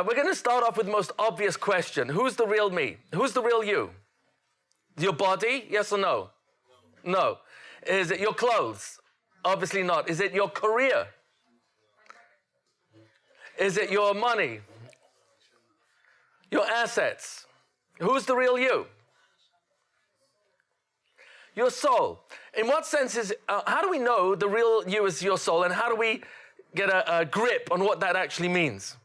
We're going to start off with the most obvious question. Who's the real me? Who's the real you? Your body? Yes or no? No. Is it your clothes? Obviously not. Is it your career? Is it your money? Your assets? Who's the real you? Your soul. In what sense is, how do we know the real you is your soul, and how do we get a grip on what that actually means?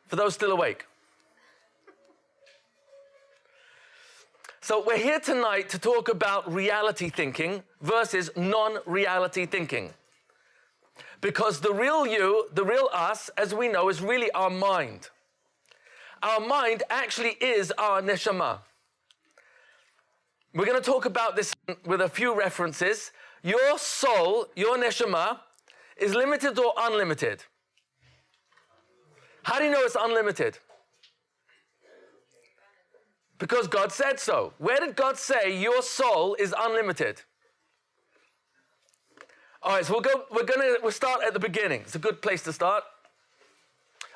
For those still awake. So we're here tonight to talk about reality thinking versus non-reality thinking. Because the real you, the real us, as we know, is really our mind. Our mind actually is our Neshama. We're going to talk about this with a few references. Your soul, your Neshama, is limited or unlimited? How do you know it's unlimited? Because God said so. Where did God say your soul is unlimited? All right, so we'll start at the beginning. It's a good place to start.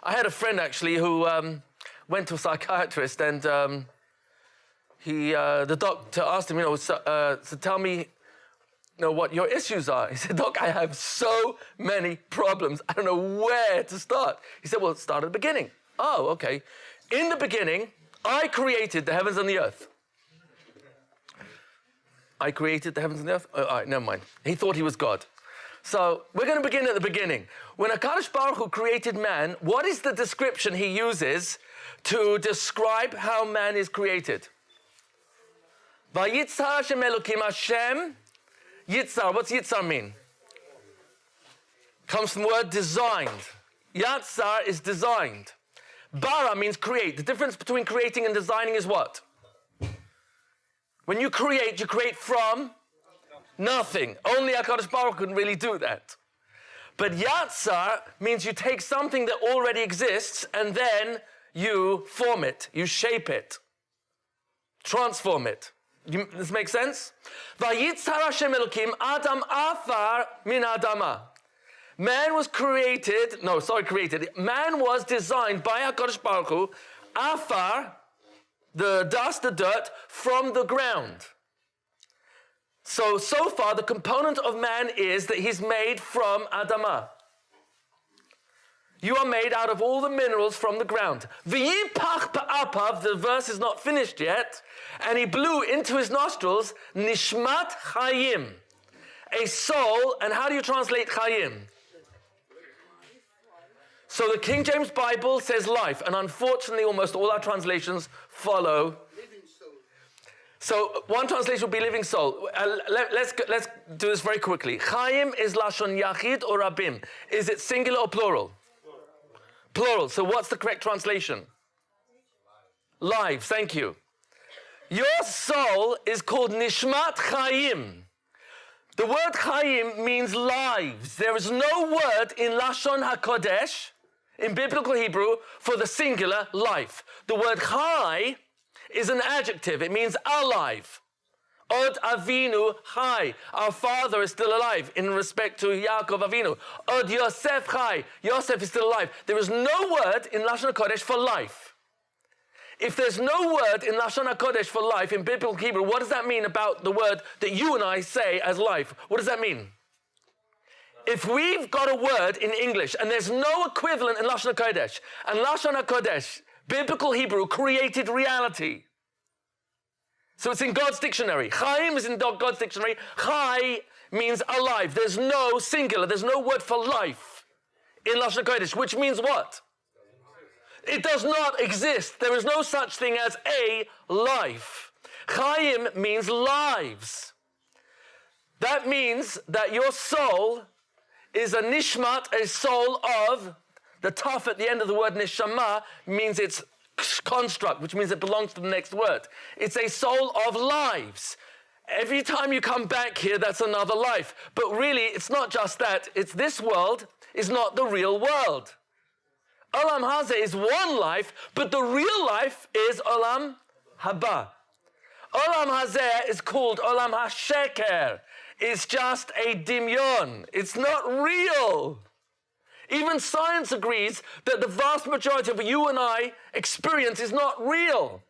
I had a friend actually who went to a psychiatrist, and the doctor asked him, so tell me, what your issues are. He said, Doc, I have so many problems. I don't know where to start. He said, well, start at the beginning. Oh, okay. In the beginning, I created the heavens and the earth. I created the heavens and the earth? Oh, all right, never mind. He thought he was God. So we're going to begin at the beginning. When HaKadosh Baruch Hu created man, what is the description he uses to describe how man is created? Vayitzar Hashem Elokim Hashem. Yitzar, what's Yitzar mean? Comes from the word designed. Yatzar is designed. Bara means create. The difference between creating and designing is what? When you create from nothing. Only HaKadosh Baruch Hu can really do that. But Yatzar means you take something that already exists and then you form it, you shape it, transform it. This makes sense? Vayitzar Hashem Elokim Adam Afar min Adama. Man was created. Man was designed by HaKadosh Baruch Hu, Afar, the dust, the dirt, from the ground. So far, the component of man is that he's made from Adama. You are made out of all the minerals from the ground. V'yipach ba'apav, the verse is not finished yet, and he blew into his nostrils, nishmat chayim, a soul, and how do you translate chayim? So the King James Bible says life, and unfortunately almost all our translations follow. So one translation will be living soul. Let's do this very quickly. Chayim is lashon yachid or rabim. Is it singular or plural? Plural. So what's the correct translation? Lives. Thank you. Your soul is called nishmat chayim. The word chayim means lives. There is no word in Lashon HaKodesh, in biblical Hebrew, for the singular life. The word chai is an adjective. It means alive. Od Avinu chai. Our father is still alive in respect to Yaakov Avinu. Od Yosef chai. Yosef is still alive. There is no word in Lashon HaKodesh for life. If there's no word in Lashon HaKodesh for life in biblical Hebrew, what does that mean about the word that you and I say as life? What does that mean? If we've got a word in English and there's no equivalent in Lashon HaKodesh, and Lashon HaKodesh, biblical Hebrew, created reality. So it's in God's dictionary. Chaim is in God's dictionary. Chai means alive. There's no singular, there's no word for life in Lashon HaKodesh, which means what? It does not exist. There is no such thing as a life. Chaim means lives. That means that your soul is a nishmat, a soul of, the taf at the end of the word neshama means it's construct, which means it belongs to the next word. It's a soul of lives. Every time you come back here, that's another life. But really, it's not just that. It's this world is not the real world. Olam Hazeh is one life, but the real life is Olam Haba. Olam Hazeh is called Olam HaSheker. It's just a dimyon. It's not real. Even science agrees that the vast majority of what you and I experience is not real.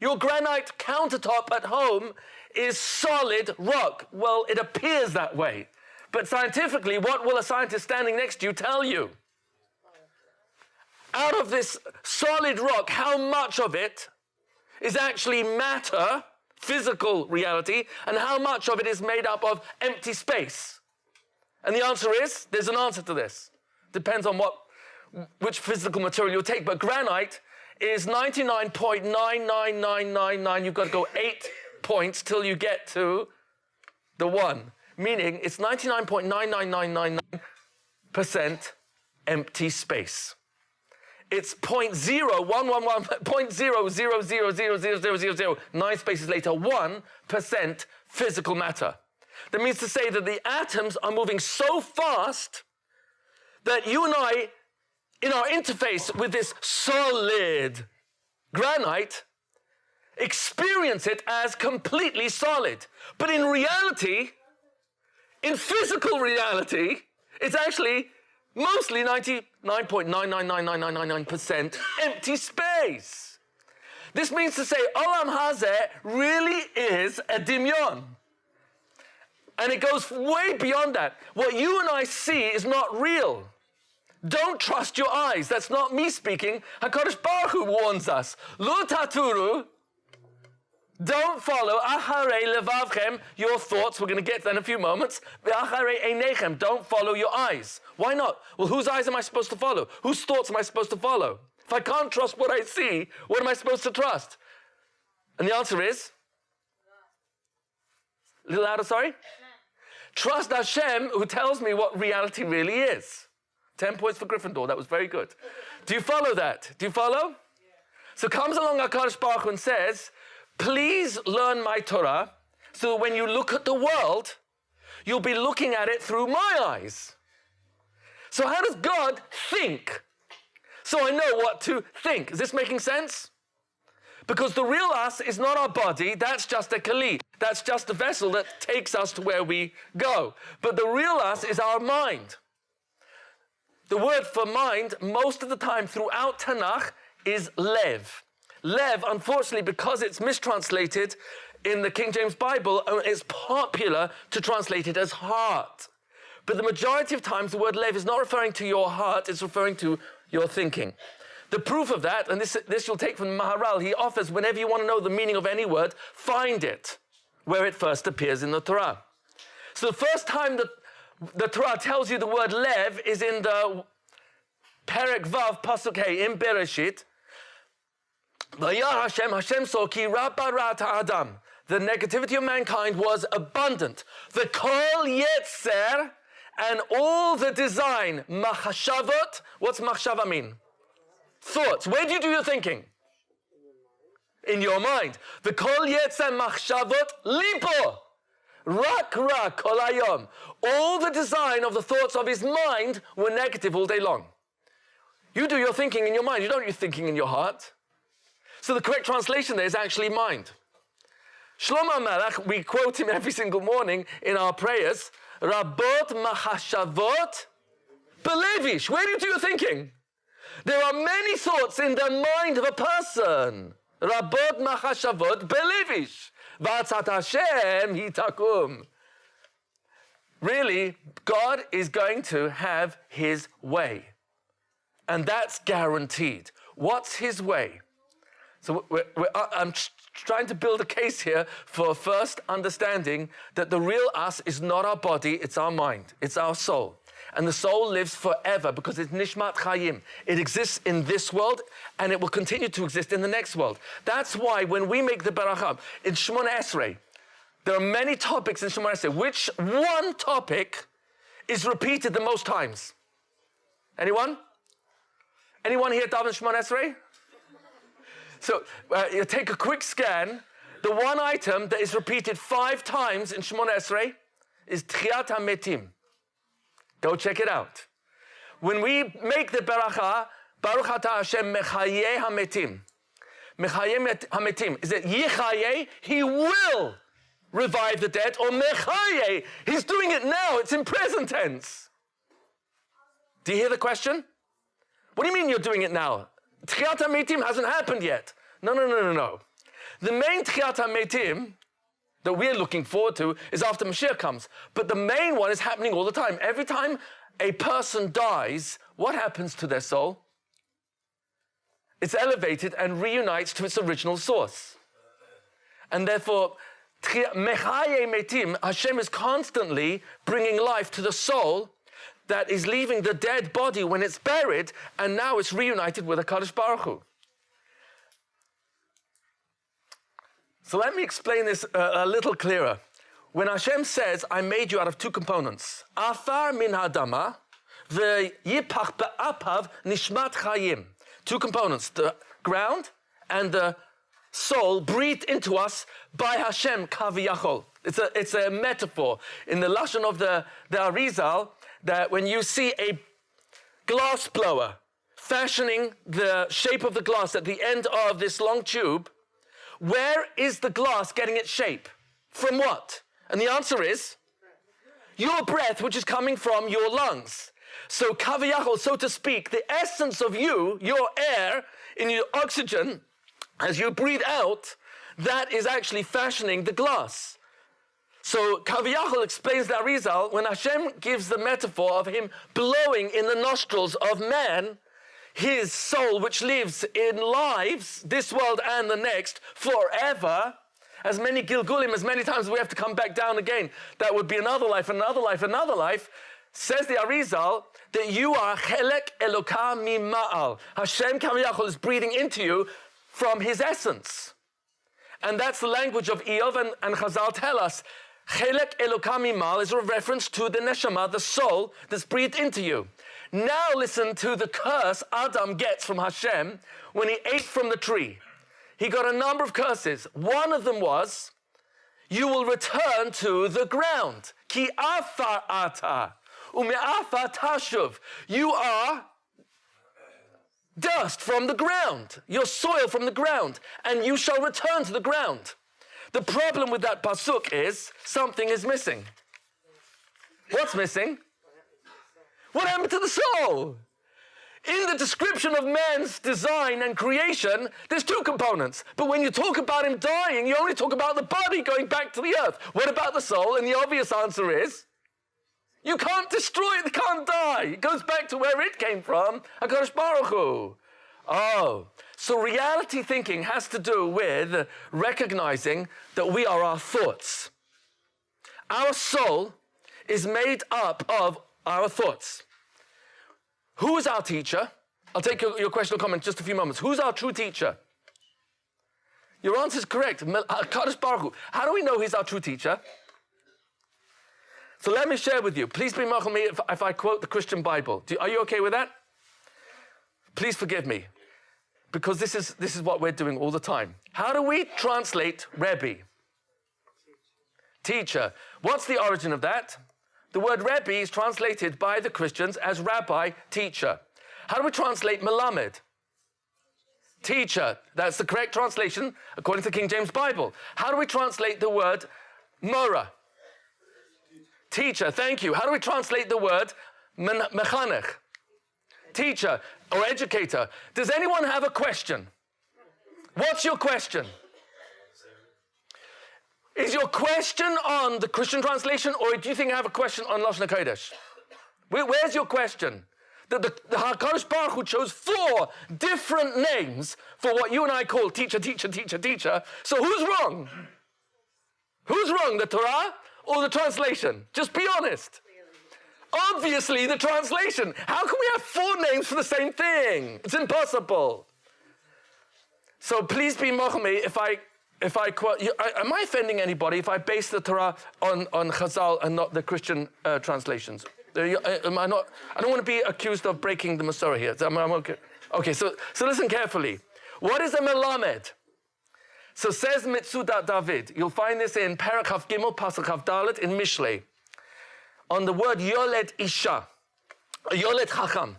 Your granite countertop at home is solid rock. Well, it appears that way. But scientifically, what will a scientist standing next to you tell you? Out of this solid rock, how much of it is actually matter, physical reality, and how much of it is made up of empty space? And the answer is, there's an answer to this. Depends on which physical material you take, but granite is 99.99999. You've got to go 8 points till you get to the 1, meaning it's 99.99999% empty space. It's 0.011.000000009 spaces later, 1% physical matter. That means to say that the atoms are moving so fast that you and I, in our interface with this solid granite, experience it as completely solid. But in reality, in physical reality, it's actually mostly 99.9999999% empty space. This means to say, Olam Hazeh really is a dimyon. And it goes way beyond that. What you and I see is not real. Don't trust your eyes. That's not me speaking. HaKadosh Baruch Hu warns us. Lo taturu, don't follow acharei levavchem, your thoughts. We're going to get to that in a few moments. Ve'acharei einechem, don't follow your eyes. Why not? Well, whose eyes am I supposed to follow? Whose thoughts am I supposed to follow? If I can't trust what I see, what am I supposed to trust? And the answer is? A little louder, sorry? Trust Hashem, who tells me what reality really is. 10 points for Gryffindor. That was very good. Do you follow that? Do you follow? Yeah. So comes along HaKadosh Baruch Hu and says, please learn my Torah, so that when you look at the world, you'll be looking at it through my eyes. So how does God think? So I know what to think. Is this making sense? Because the real us is not our body, that's just a keli. That's just a vessel that takes us to where we go. But the real us is our mind. The word for mind, most of the time throughout Tanakh, is lev. Lev, unfortunately, because it's mistranslated in the King James Bible, it's popular to translate it as heart. But the majority of times, the word lev is not referring to your heart, it's referring to your thinking. The proof of that, and this you'll take from Maharal, he offers, whenever you want to know the meaning of any word, find it where it first appears in the Torah. So the first time that the Torah tells you the word lev is in the Perek Vav Pasuk Hey in Bereshit. Hashem saw ki rabarat Adam. The negativity of mankind was abundant. The kol yetzer and all the design, machshavot. What's machshava mean? Thoughts. Where do you do your thinking? In your mind. The kol yetzer machshavot libo. Rak kol hayom. All the design of the thoughts of his mind were negative all day long. You do your thinking in your mind. You don't do your thinking in your heart. So the correct translation there is actually mind. Shlomo Melech, we quote him every single morning in our prayers. Rabot machashavot belevish. Where do you do your thinking? There are many thoughts in the mind of a person. Rabot machashavot belevish. V'atzat Hashem hitakum. Really, God is going to have his way. And that's guaranteed. What's his way? So I'm trying to build a case here for first understanding that the real us is not our body, it's our mind, it's our soul. And the soul lives forever because it's nishmat chayim. It exists in this world and it will continue to exist in the next world. That's why when we make the baracha in Shemona Esrei, there are many topics in Shemona Esrei. Which one topic is repeated the most times? Anyone? Anyone here daven Shemona Esrei? So you take a quick scan. The one item that is repeated 5 times in Shemona Esrei is Tchiyat HaMetim. Go check it out. When we make the beracha, Baruch Atah Hashem Mechayeh HaMetim. Mechayeh HaMetim. Is it Yichayeh? He will revive the dead. Or Mechayeh. He's doing it now. It's in present tense. Do you hear the question? What do you mean you're doing it now? Tchiyat HaMetim hasn't happened yet. No. The main Tchiyat HaMetim that we're looking forward to is after Mashiach comes. But the main one is happening all the time. Every time a person dies, what happens to their soul? It's elevated and reunites to its original source. And therefore, Mechaye Metim, Hashem is constantly bringing life to the soul that is leaving the dead body when it's buried, and now it's reunited with HaKadosh Baruch Hu. So let me explain this a little clearer. When Hashem says, I made you out of two components, Afar min hadama, ve'yipach be'apav nishmat chayim. Two components, the ground and the soul breathed into us by Hashem kaviyachol. It's a metaphor in the lashon of the Arizal, that when you see a glass blower fashioning the shape of the glass at the end of this long tube, where is the glass getting its shape? From what? And the answer is your breath, which is coming from your lungs. So kaviyachol, so to speak, the essence of you, your air in your oxygen, as you breathe out, that is actually fashioning the glass. So Kaviyachol explains the Arizal, when Hashem gives the metaphor of him blowing in the nostrils of man, his soul which lives in lives, this world and the next, forever, as many Gilgulim, as many times we have to come back down again, that would be another life, another life, another life, says the Arizal, that you are Chelek Eloka Mima'al. Hashem Kaviyachol is breathing into you from his essence. And that's the language of Eov, and Chazal tell us, Chelek Eloka Mima'al is a reference to the Neshama, the soul that's breathed into you. Now listen to the curse Adam gets from Hashem when he ate from the tree. He got a number of curses. One of them was, you will return to the ground. Ki afar ata, ume'afar tashuv. You are dust from the ground, your soil from the ground, and you shall return to the ground. The problem with that pasuk is something is missing. What's missing? What happened to the soul? In the description of man's design and creation, there's two components. But when you talk about him dying, you only talk about the body going back to the earth. What about the soul? And the obvious answer is, you can't destroy it, it can't die. It goes back to where it came from, HaKadosh Baruch Hu. Oh, so reality thinking has to do with recognizing that we are our thoughts. Our soul is made up of our thoughts. Who is our teacher? I'll take your question or comment in just a few moments. Who's our true teacher? Your answer is correct. HaKadosh Baruch Hu. How do we know he's our true teacher? So let me share with you. Please be marked on me if I quote the Christian Bible. Are you okay with that? Please forgive me, because this is what we're doing all the time. How do we translate Rabbi? Teacher. What's the origin of that? The word Rabbi is translated by the Christians as rabbi, teacher. How do we translate Melamed? Teacher. That's the correct translation according to the King James Bible. How do we translate the word Mora? Teacher. Thank you. How do we translate the word Mechanech? Teacher or educator. Does anyone have a question? What's your question? Is your question on the Christian translation, or do you think I have a question on Lashon HaKodesh? Where's your question? The HaKadosh Baruch Hu chose 4 different names for what you and I call teacher, teacher, teacher, teacher. So who's wrong? Who's wrong, the Torah or the translation? Just be honest. Obviously, the translation. How can we have 4 names for the same thing? It's impossible. So please be mochmi if I quote. Am I offending anybody if I base the Torah on Chazal and not the Christian translations? Am I not? I don't want to be accused of breaking the Masorah here. I'm okay. Okay, so listen carefully. What is a melamed? So says Mitzvah'D David. You'll find this in Perek Chav Gimel Pasuk Chav Dalet in Mishlei. On the word Yoled Isha, Yoled Chacham.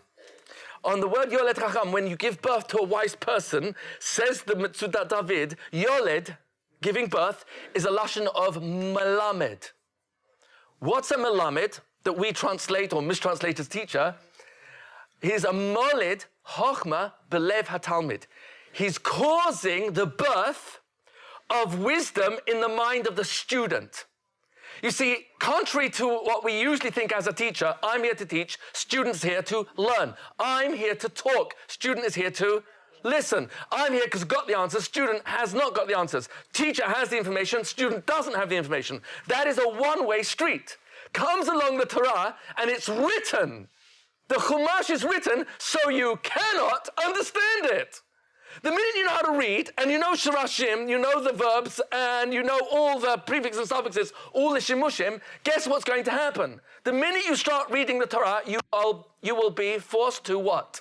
On the word Yoled Chacham, when you give birth to a wise person, says the Mitzvah'D David, Yoled, giving birth, is a lashon of melamed. What's a melamed that we translate or mistranslate as teacher? He's a molid chochma belev hatalmid. He's causing the birth of wisdom in the mind of the student. You see, contrary to what we usually think as a teacher, I'm here to teach, student's here to learn. I'm here to talk, student is here to listen. I'm here because I've got the answers, student has not got the answers. Teacher has the information, student doesn't have the information. That is a one-way street. Comes along the Torah and it's written. The Chumash is written so you cannot understand it. The minute you know how to read, and you know shirashim, you know the verbs, and you know all the prefixes and suffixes, all the shimushim, guess what's going to happen? The minute you start reading the Torah, you will be forced to what?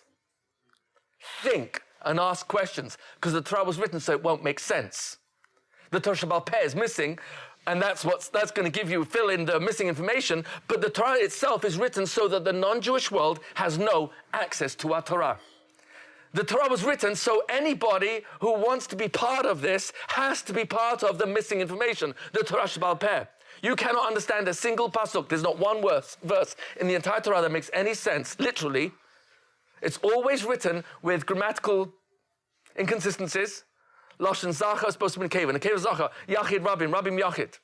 Think and ask questions, because the Torah was written so it won't make sense. The Torah Shabbal Peh is missing, and that's going to give you, fill in the missing information, but the Torah itself is written so that the non-Jewish world has no access to our Torah. The Torah was written so anybody who wants to be part of this has to be part of the missing information, the Torah Shabbal Peh. You cannot understand a single pasuk. There's not one verse in the entire Torah that makes any sense, literally. It's always written with grammatical inconsistencies. Lashon Zacha is supposed to be in Keva. Nekeva Zacha, Yachid Rabim, Rabim Yachid.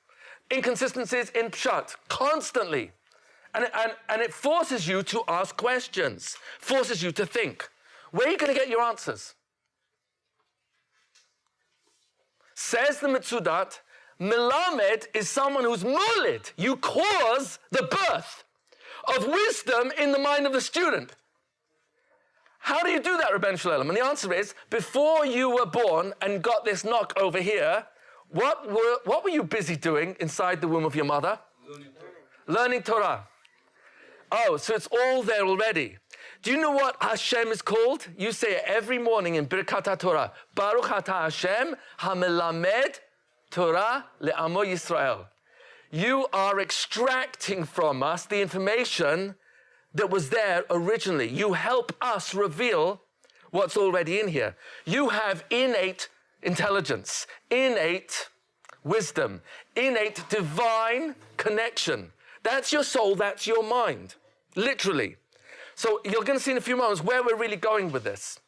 Inconsistencies in Pshat, constantly. And it forces you to ask questions, forces you to think. Where are you going to get your answers? Says the Mitzvah'D, Melamed is someone who's mulid. You cause the birth of wisdom in the mind of the student. How do you do that, Rabbi Shalom? And the answer is, before you were born and got this knock over here, what were you busy doing inside the womb of your mother? Learning Torah. Oh, so it's all there already. Do you know what Hashem is called? You say it every morning in Birkat HaTorah. Baruch Atah Hashem hamelamed Torah le'amo Yisrael. You are extracting from us the information that was there originally. You help us reveal what's already in here. You have innate intelligence, innate wisdom, innate divine connection. That's your soul, that's your mind, literally. So you're going to see in a few moments where we're really going with this.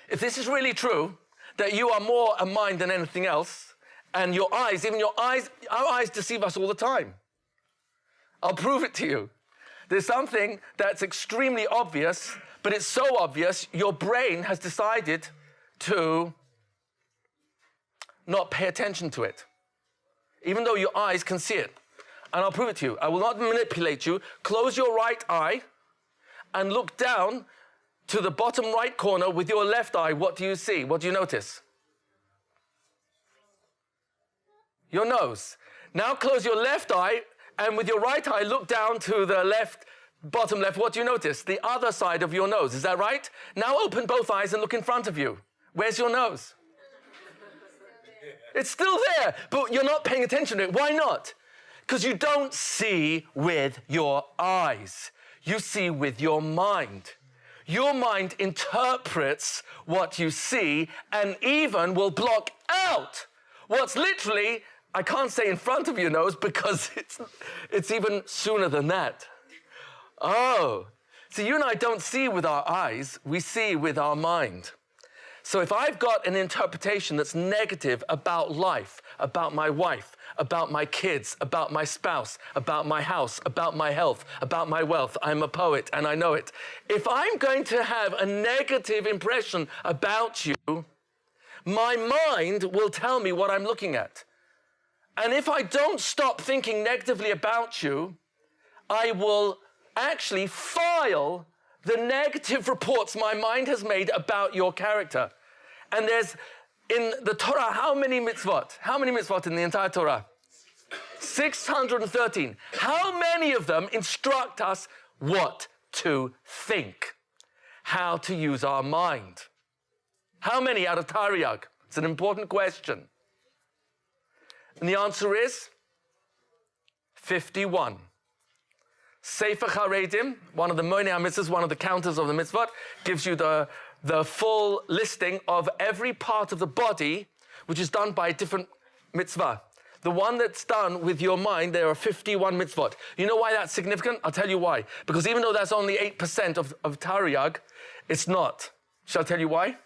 If this is really true, that you are more a mind than anything else, and your eyes, even your eyes, our eyes deceive us all the time. I'll prove it to you. There's something that's extremely obvious, but it's so obvious, your brain has decided to not pay attention to it, even though your eyes can see it. And I'll prove it to you. I will not manipulate you. Close your right eye and look down to the bottom right corner with your left eye. What do you see? What do you notice? Your nose. Now close your left eye and with your right eye look down to the left, bottom left. What do you notice? The other side of your nose. Is that right? Now open both eyes and look in front of you. Where's your nose? It's still there, but you're not paying attention to it. Why not? Because you don't see with your eyes. You see with your mind. Your mind interprets what you see and even will block out what's literally, I can't say in front of your nose because it's even sooner than that. Oh, so you and I don't see with our eyes, we see with our mind. So if I've got an interpretation that's negative about life, about my wife, about my kids, about my spouse, about my house, about my health, about my wealth, I'm a poet and I know it. If I'm going to have a negative impression about you, my mind will tell me what I'm looking at. And if I don't stop thinking negatively about you, I will actually file the negative reports my mind has made about your character. And there's, in the Torah, how many mitzvot? How many mitzvot in the entire Torah? 613. How many of them instruct us what to think? How to use our mind? How many out of Taryag? It's an important question. And the answer is 51. Sefer Charedim, one of the Monei HaMitzvahs, one of the counters of the mitzvot, gives you the full listing of every part of the body which is done by a different mitzvah. The one that's done with your mind, there are 51 mitzvot. You know why that's significant? I'll tell you why. Because even though that's only 8% of Taryag, it's not. Shall I tell you why?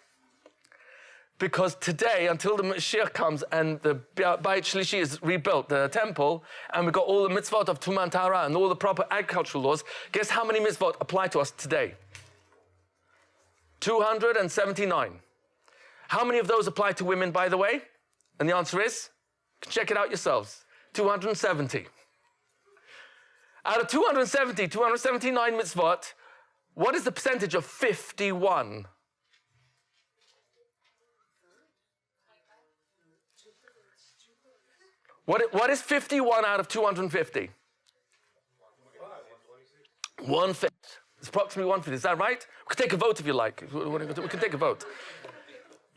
Because today, until the Mashiach comes and the Beit Shlishi is rebuilt, the temple, and we've got all the mitzvot of Tuman Tahara and all the proper agricultural laws, guess how many mitzvot apply to us today? 279. How many of those apply to women, by the way? And the answer is, check it out yourselves, 270. Out of 279 mitzvot, what is the percentage of 51? What is 51 out of 250? 1/5. It's approximately 1/5. Is that right? We can take a vote if you like. We can take a vote.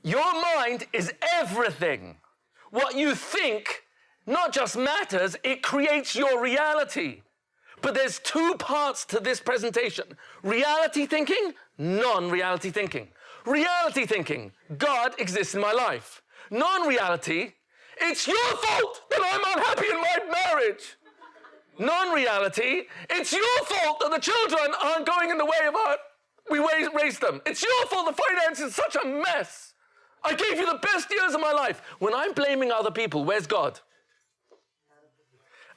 Your mind is everything. What you think not just matters, it creates your reality. But there's two parts to this presentation. Reality thinking, non-reality thinking. Reality thinking, God exists in my life. Non-reality, it's your fault that I'm unhappy in my marriage. Non-reality, it's your fault that the children aren't going in the way of we raised them. It's your fault the finance is such a mess. I gave you the best years of my life. When I'm blaming other people, where's God?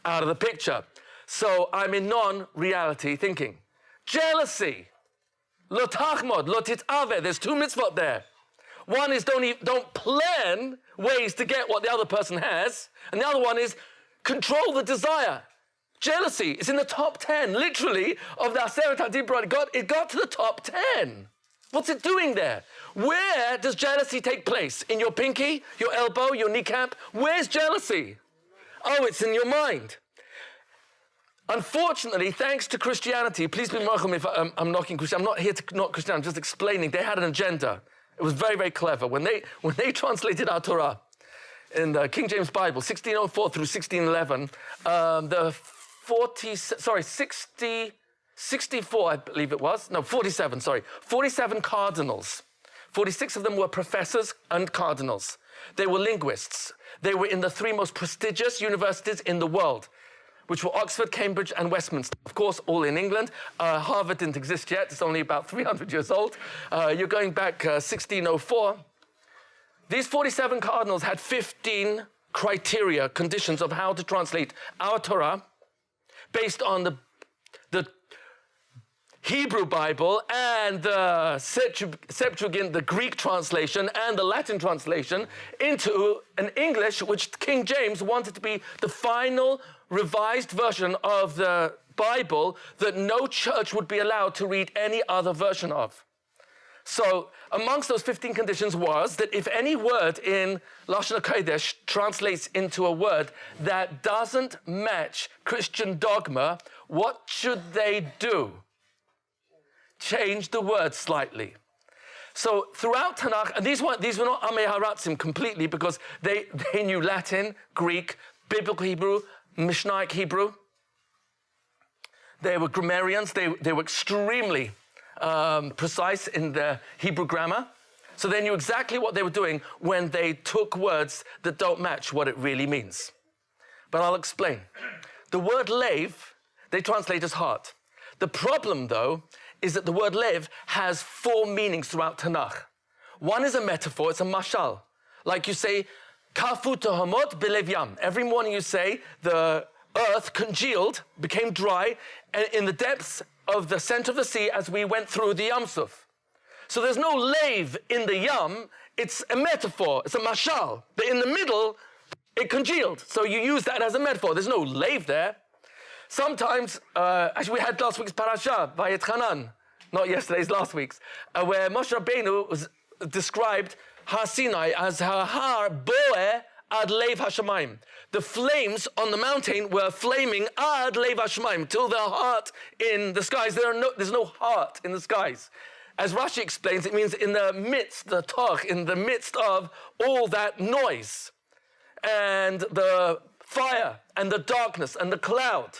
Out of the picture. So I'm in non-reality thinking. Jealousy. Lo tachmod, lo tit'ave. There's two mitzvot there. One is don't plan ways to get what the other person has. And the other one is control the desire. Jealousy is in the top 10, literally, of the Aseret HaDibrot. It got to the top 10. What's it doing there? Where does jealousy take place? In your pinky, your elbow, your kneecap? Where's jealousy? Oh, it's in your mind. Unfortunately, thanks to Christianity, please be merciful if I'm knocking Christianity. I'm not here to knock Christianity, I'm just explaining. They had an agenda. It was very, very clever. When they translated our Torah in the King James Bible, 1604 through 1611, the 64, I believe it was. No, 47, sorry. 47 cardinals. 46 of them were professors and cardinals. They were linguists. They were in the three most prestigious universities in the world, which were Oxford, Cambridge, and Westminster. Of course, all in England. Harvard didn't exist yet. It's only about 300 years old. You're going back 1604. These 47 cardinals had 15 criteria, conditions of how to translate our Torah based on the Hebrew Bible and the Septuagint, the Greek translation, and the Latin translation into an English, which King James wanted to be the final revised version of the Bible that no church would be allowed to read any other version of. So amongst those 15 conditions was that if any word in Lashon HaKodesh translates into a word that doesn't match Christian dogma, what should they do? Change the word slightly. So throughout Tanakh, and these were not Amei Haratzim completely because they knew Latin, Greek, Biblical Hebrew, Mishnaic Hebrew. They were grammarians. They were extremely precise in their Hebrew grammar. So they knew exactly what they were doing when they took words that don't match what it really means. But I'll explain. The word lev, they translate as heart. The problem, though, is that the word lev has 4 meanings throughout Tanakh. One is a metaphor, it's a mashal. Like you say, kafu tohamot belev yam. Every morning you say, the earth congealed, became dry, and in the depths of the center of the sea as we went through the Yam Suf. So there's no lev in the Yam, it's a metaphor, it's a mashal. But in the middle, it congealed. So you use that as a metaphor. There's no lev there. Sometimes, actually we had last week's parasha, Vayetchanan, not yesterday's, last week's, where Moshe Rabbeinu was described Har Sinai as Har Boeh ad Lev Hashemayim. The flames on the mountain were flaming ad Lev Hashemayim, till the heart in the skies. There's no heart in the skies. As Rashi explains, it means in the midst, the toch, in the midst of all that noise, and the fire, and the darkness, and the cloud.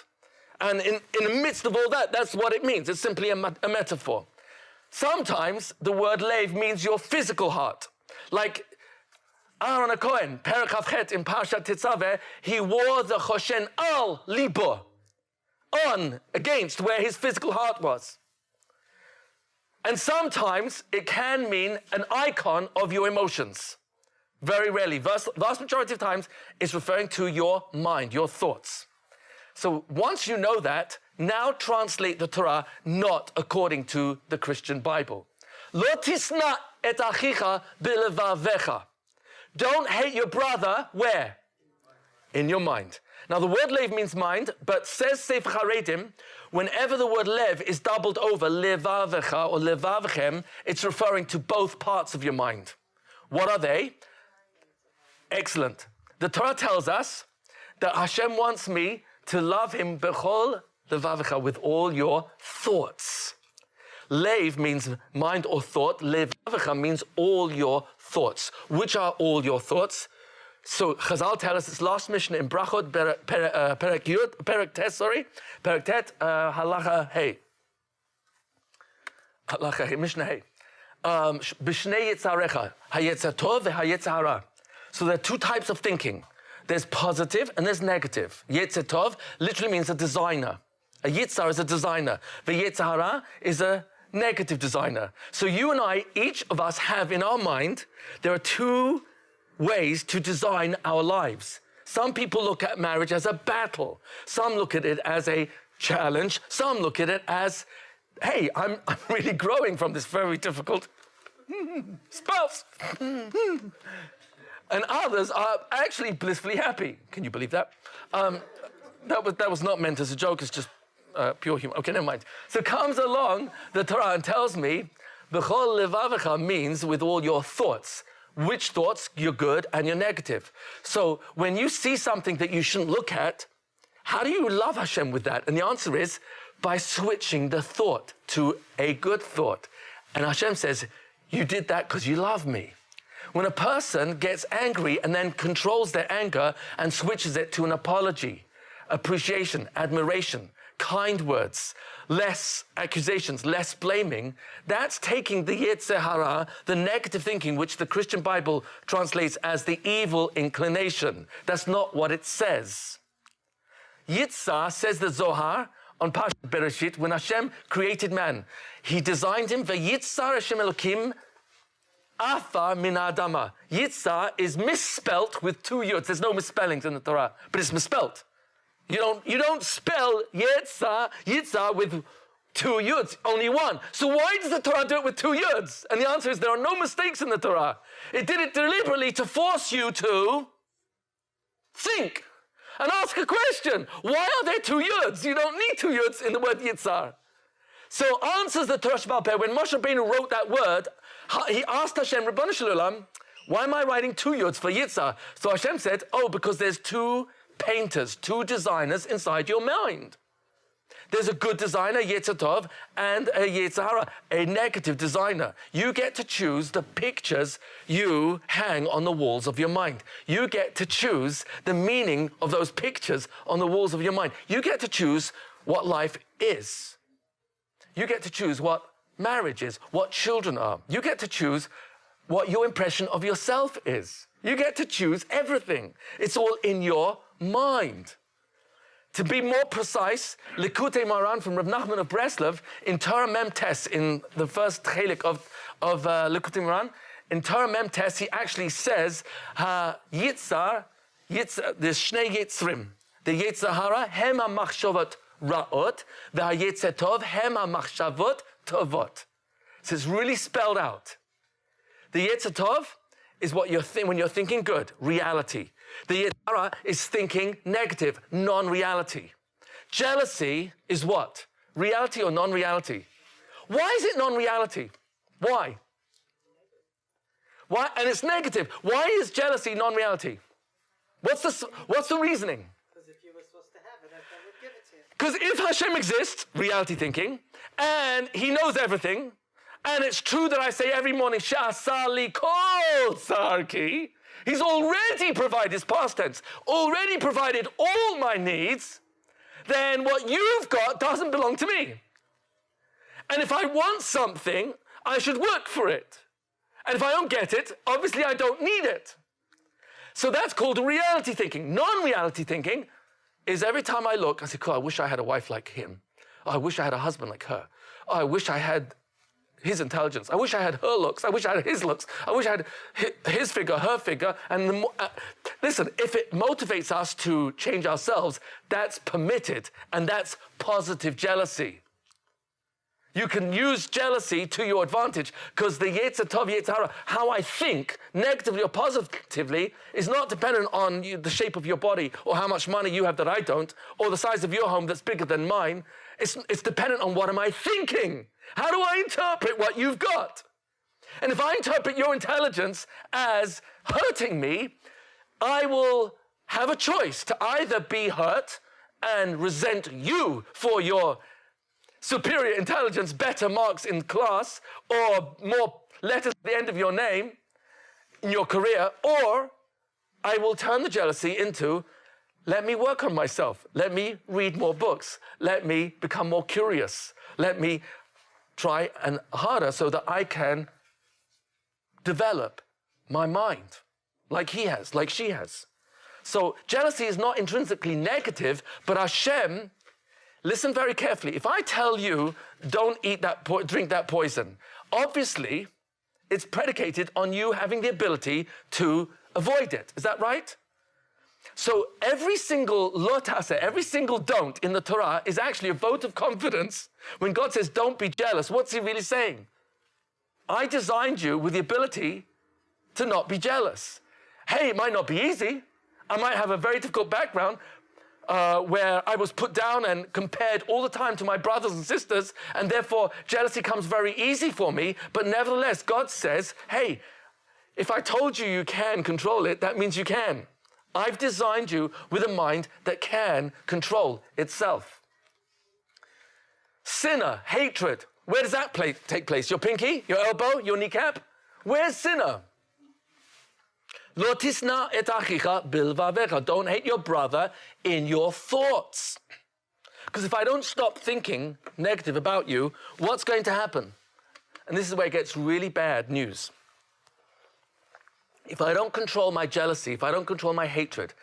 And in the midst of all that, that's what it means. It's simply a metaphor. Sometimes the word lev means your physical heart. Like Aaron HaKohen, Perek Chavchet in Parshat Tetzaveh, he wore the Choshen al libo, on, against where his physical heart was. And sometimes it can mean an icon of your emotions. Very rarely, vast majority of times, it's referring to your mind, your thoughts. So once you know that, now translate the Torah not according to the Christian Bible. Lo tisna et achicha b'levavecha. Don't hate your brother, where? In your mind. Now the word lev means mind, but says Sefer Haredim, whenever the word lev is doubled over, levavecha or levavechem, it's referring to both parts of your mind. What are they? Excellent. The Torah tells us that Hashem wants me to love him bechol levavecha, with all your thoughts. Lev means mind or thought. Levavecha means all your thoughts. Which are all your thoughts? So Chazal tell us it's last Mishnah in Brachot, Perek Tet, Halacha Hey. Halacha Hey, Mishnah Hey. B'shnei yitzarecha, hayetzer tov v'hayetzer hara. So there are two types of thinking. There's positive and there's negative. Yetzer tov literally means a designer. A yitzar is a designer. V'yetzer hara is a negative designer. So you and I, each of us have in our mind, there are two ways to design our lives. Some people look at marriage as a battle. Some look at it as a challenge. Some look at it as, hey, I'm really growing from this very difficult spouse. And others are actually blissfully happy. Can you believe that? That was not meant as a joke. It's just pure humor. Okay, never mind. So comes along the Torah and tells me, B'chol levavecha means with all your thoughts. Which thoughts? You're good and you're negative. So when you see something that you shouldn't look at, how do you love Hashem with that? And the answer is by switching the thought to a good thought. And Hashem says, you did that because you love me. When a person gets angry and then controls their anger and switches it to an apology, appreciation, admiration, kind words, less accusations, less blaming, that's taking the Yetzer Hara, the negative thinking, which the Christian Bible translates as the evil inclination. That's not what it says. Yitzhak, says the Zohar, on Parshat Bereshit, when Hashem created man, he designed him, V'yitzar Hashem Elokim Afa min Adama. Yitzhak is misspelt with two yuds. There's no misspellings in the Torah, but it's misspelt. You don't spell Yitzhak with two yuds, only one. So why does the Torah do it with two yuds? And the answer is there are no mistakes in the Torah. It did it deliberately to force you to think and ask a question. Why are there two yuds? You don't need two yuds in the word Yitzhar. So answers the Torah Sheba'al Peh. When Moshe Rabbeinu wrote that word, he asked Hashem, Ribbon Shalom, why am I writing two yuds for Yitzhar? So Hashem said, because there's two painters, two designers inside your mind. There's a good designer, Yetzer Tov, and a Yetzer Hara, a negative designer. You get to choose the pictures you hang on the walls of your mind. You get to choose the meaning of those pictures on the walls of your mind. You get to choose what life is. You get to choose what marriage is, what children are. You get to choose what your impression of yourself is. You get to choose everything. It's all in your mind. To be more precise, Likutei Moharan from Rav Nachman of Breslov, in Torah Mem Tes, in the first chelik of Likutei Moharan, in Torah Mem Tes, he actually says, Yitzar, the Shnei Yitzrim, the Yetzer Hara, hem ha-machshavot ra'ot, v'ha-Yetzer Tov, hem ha-machshavot tovot. So it's really spelled out. The Yetzer Tov is what you're when you're thinking good, reality. The Yetzer Hara is thinking negative, non-reality. Jealousy is what? Reality or non-reality? Why is it non-reality? Why? Why? And it's negative. Why is jealousy non-reality? What's the reasoning? Because if you were supposed to have it, I would give it to you. Because if Hashem exists, reality thinking, and he knows everything, and it's true that I say every morning, Sha'asali kol sarki, he's already provided, his past tense, already provided all my needs, then what you've got doesn't belong to me. And if I want something, I should work for it. And if I don't get it, obviously I don't need it. So that's called reality thinking. Non-reality thinking is every time I look, I say, God, I wish I had a wife like him. Oh, I wish I had a husband like her. Oh, I wish I had his intelligence. I wish I had her looks. I wish I had his looks. I wish I had his figure, her figure. And listen, if it motivates us to change ourselves, that's permitted, and that's positive jealousy. You can use jealousy to your advantage, because the Yetzer Tov, Yetzer Hara, how I think, negatively or positively, is not dependent on the shape of your body, or how much money you have that I don't, or the size of your home that's bigger than mine. It's dependent on what am I thinking. How do I interpret what you've got? And if I interpret your intelligence as hurting me, I will have a choice to either be hurt and resent you for your superior intelligence, better marks in class, or more letters at the end of your name in your career, or I will turn the jealousy into, let me work on myself. Let me read more books. Let me become more curious. Let me try and harder so that I can develop my mind like he has, like she has. So jealousy is not intrinsically negative, but Hashem, listen very carefully. If I tell you, don't eat that, drink that poison, obviously it's predicated on you having the ability to avoid it. Is that right? So every single lo taseh, every single don't in the Torah is actually a vote of confidence. When God says, don't be jealous, what's he really saying? I designed you with the ability to not be jealous. Hey, it might not be easy. I might have a very difficult background where I was put down and compared all the time to my brothers and sisters, and therefore jealousy comes very easy for me. But nevertheless, God says, hey, if I told you you can control it, that means you can. I've designed you with a mind that can control itself. Sinner, hatred, where does that take place? Your pinky, your elbow, your kneecap? Where's sinner? Lo tisna et achicha bilvavecha. Don't hate your brother in your thoughts. Because if I don't stop thinking negative about you, what's going to happen? And this is where it gets really bad news. If I don't control my jealousy, if I don't control my hatred,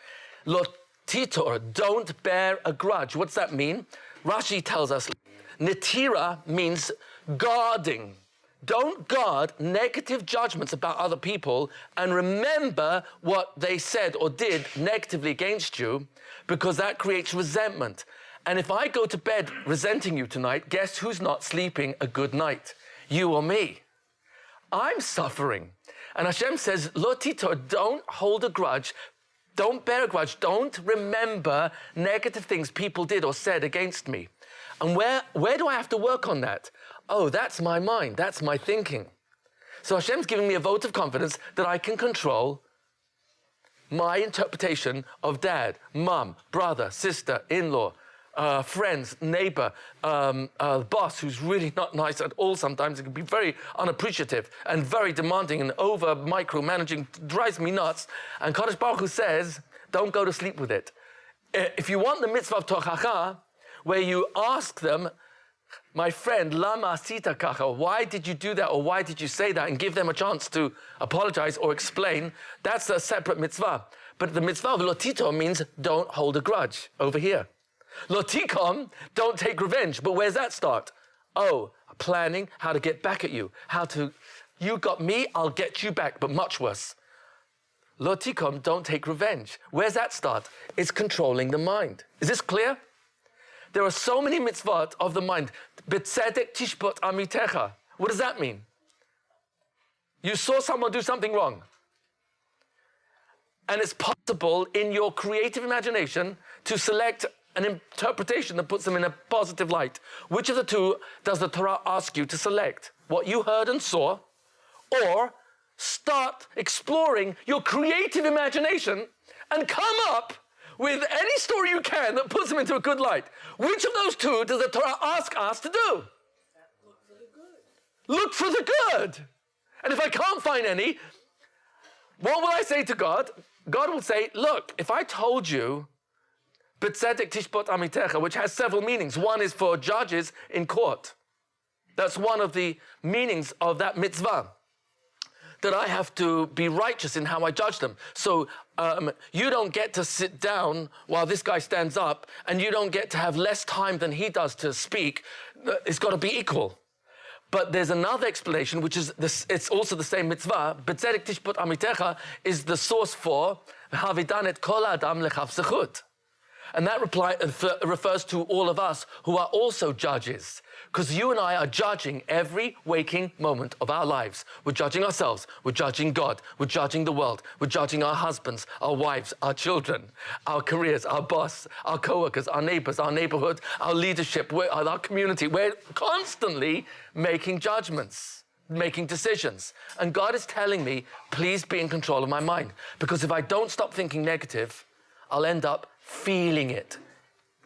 lo titor, don't bear a grudge. What's that mean? Rashi tells us, netira means guarding. Don't guard negative judgments about other people and remember what they said or did negatively against you, because that creates resentment. And if I go to bed resenting you tonight, guess who's not sleeping a good night? You or me. I'm suffering. And Hashem says, Lo tito, don't hold a grudge, don't bear a grudge, don't remember negative things people did or said against me. And where do I have to work on that? Oh, that's my mind, that's my thinking. So Hashem's giving me a vote of confidence that I can control my interpretation of dad, mum, brother, sister, in-law, friends, neighbor, boss who's really not nice at all sometimes. It can be very unappreciative and very demanding and over micromanaging, drives me nuts. And Kadosh Baruch Hu says, don't go to sleep with it. If you want the mitzvah of tochacha, where you ask them, my friend, lama asita kacha, why did you do that or why did you say that, and give them a chance to apologize or explain, that's a separate mitzvah. But the mitzvah of lotito means don't hold a grudge over here. Lotikom, don't take revenge. But where's that start? Oh, planning how to get back at you. You got me, I'll get you back, but much worse. Lotikom, don't take revenge. Where's that start? It's controlling the mind. Is this clear? There are so many mitzvot of the mind. Betzedek tishbot amitecha. What does that mean? You saw someone do something wrong. And it's possible in your creative imagination to select an interpretation that puts them in a positive light. Which of the two does the Torah ask you to select? What you heard and saw, or start exploring your creative imagination and come up with any story you can that puts them into a good light? Which of those two does the Torah ask us to do? Look for the good. Look for the good. And if I can't find any, what will I say to God? God will say, look, if I told you Betzedek tishbot amitecha, which has several meanings. One is for judges in court. That's one of the meanings of that mitzvah. that I have to be righteous in how I judge them. So you don't get to sit down while this guy stands up, and you don't get to have less time than he does to speak. It's got to be equal. But there's another explanation, which is this, it's also the same mitzvah. B'tzedek tishpot amitecha is the source for havidan et kol adam lechav zechut. And that refers to all of us who are also judges. Because you and I are judging every waking moment of our lives. We're judging ourselves. We're judging God. We're judging the world. We're judging our husbands, our wives, our children, our careers, our boss, our co-workers, our neighbors, our neighborhood, our leadership, our community. We're constantly making judgments, making decisions. And God is telling me, please be in control of my mind. Because if I don't stop thinking negative, I'll end up feeling it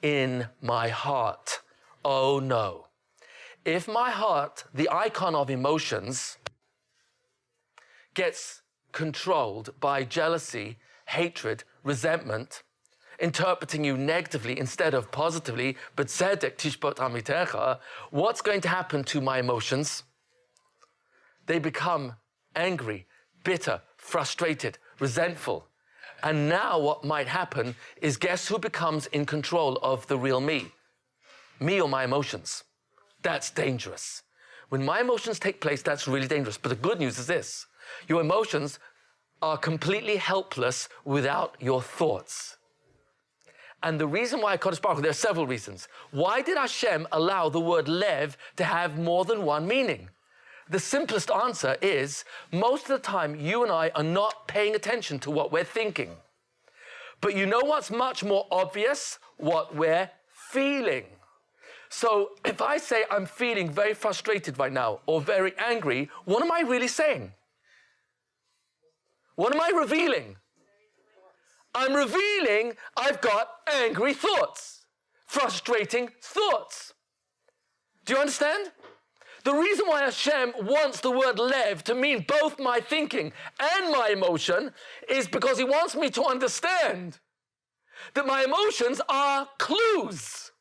in my heart. Oh no. If my heart, the icon of emotions, gets controlled by jealousy, hatred, resentment, interpreting you negatively instead of positively, but tzedek tishpot amitecha, what's going to happen to my emotions? They become angry, bitter, frustrated, resentful. And now what might happen is, guess who becomes in control of the real me? Me or my emotions? That's dangerous. When my emotions take place, that's really dangerous. But the good news is this: your emotions are completely helpless without your thoughts. And the reason why Kodesh Baruch Hu, there are several reasons. Why did Hashem allow the word lev to have more than one meaning? The simplest answer is, most of the time, you and I are not paying attention to what we're thinking. But you know what's much more obvious? What we're feeling. So if I say I'm feeling very frustrated right now or very angry, what am I really saying? What am I revealing? I'm revealing I've got angry thoughts, frustrating thoughts. Do you understand? The reason why Hashem wants the word lev to mean both my thinking and my emotion is because he wants me to understand that my emotions are clues.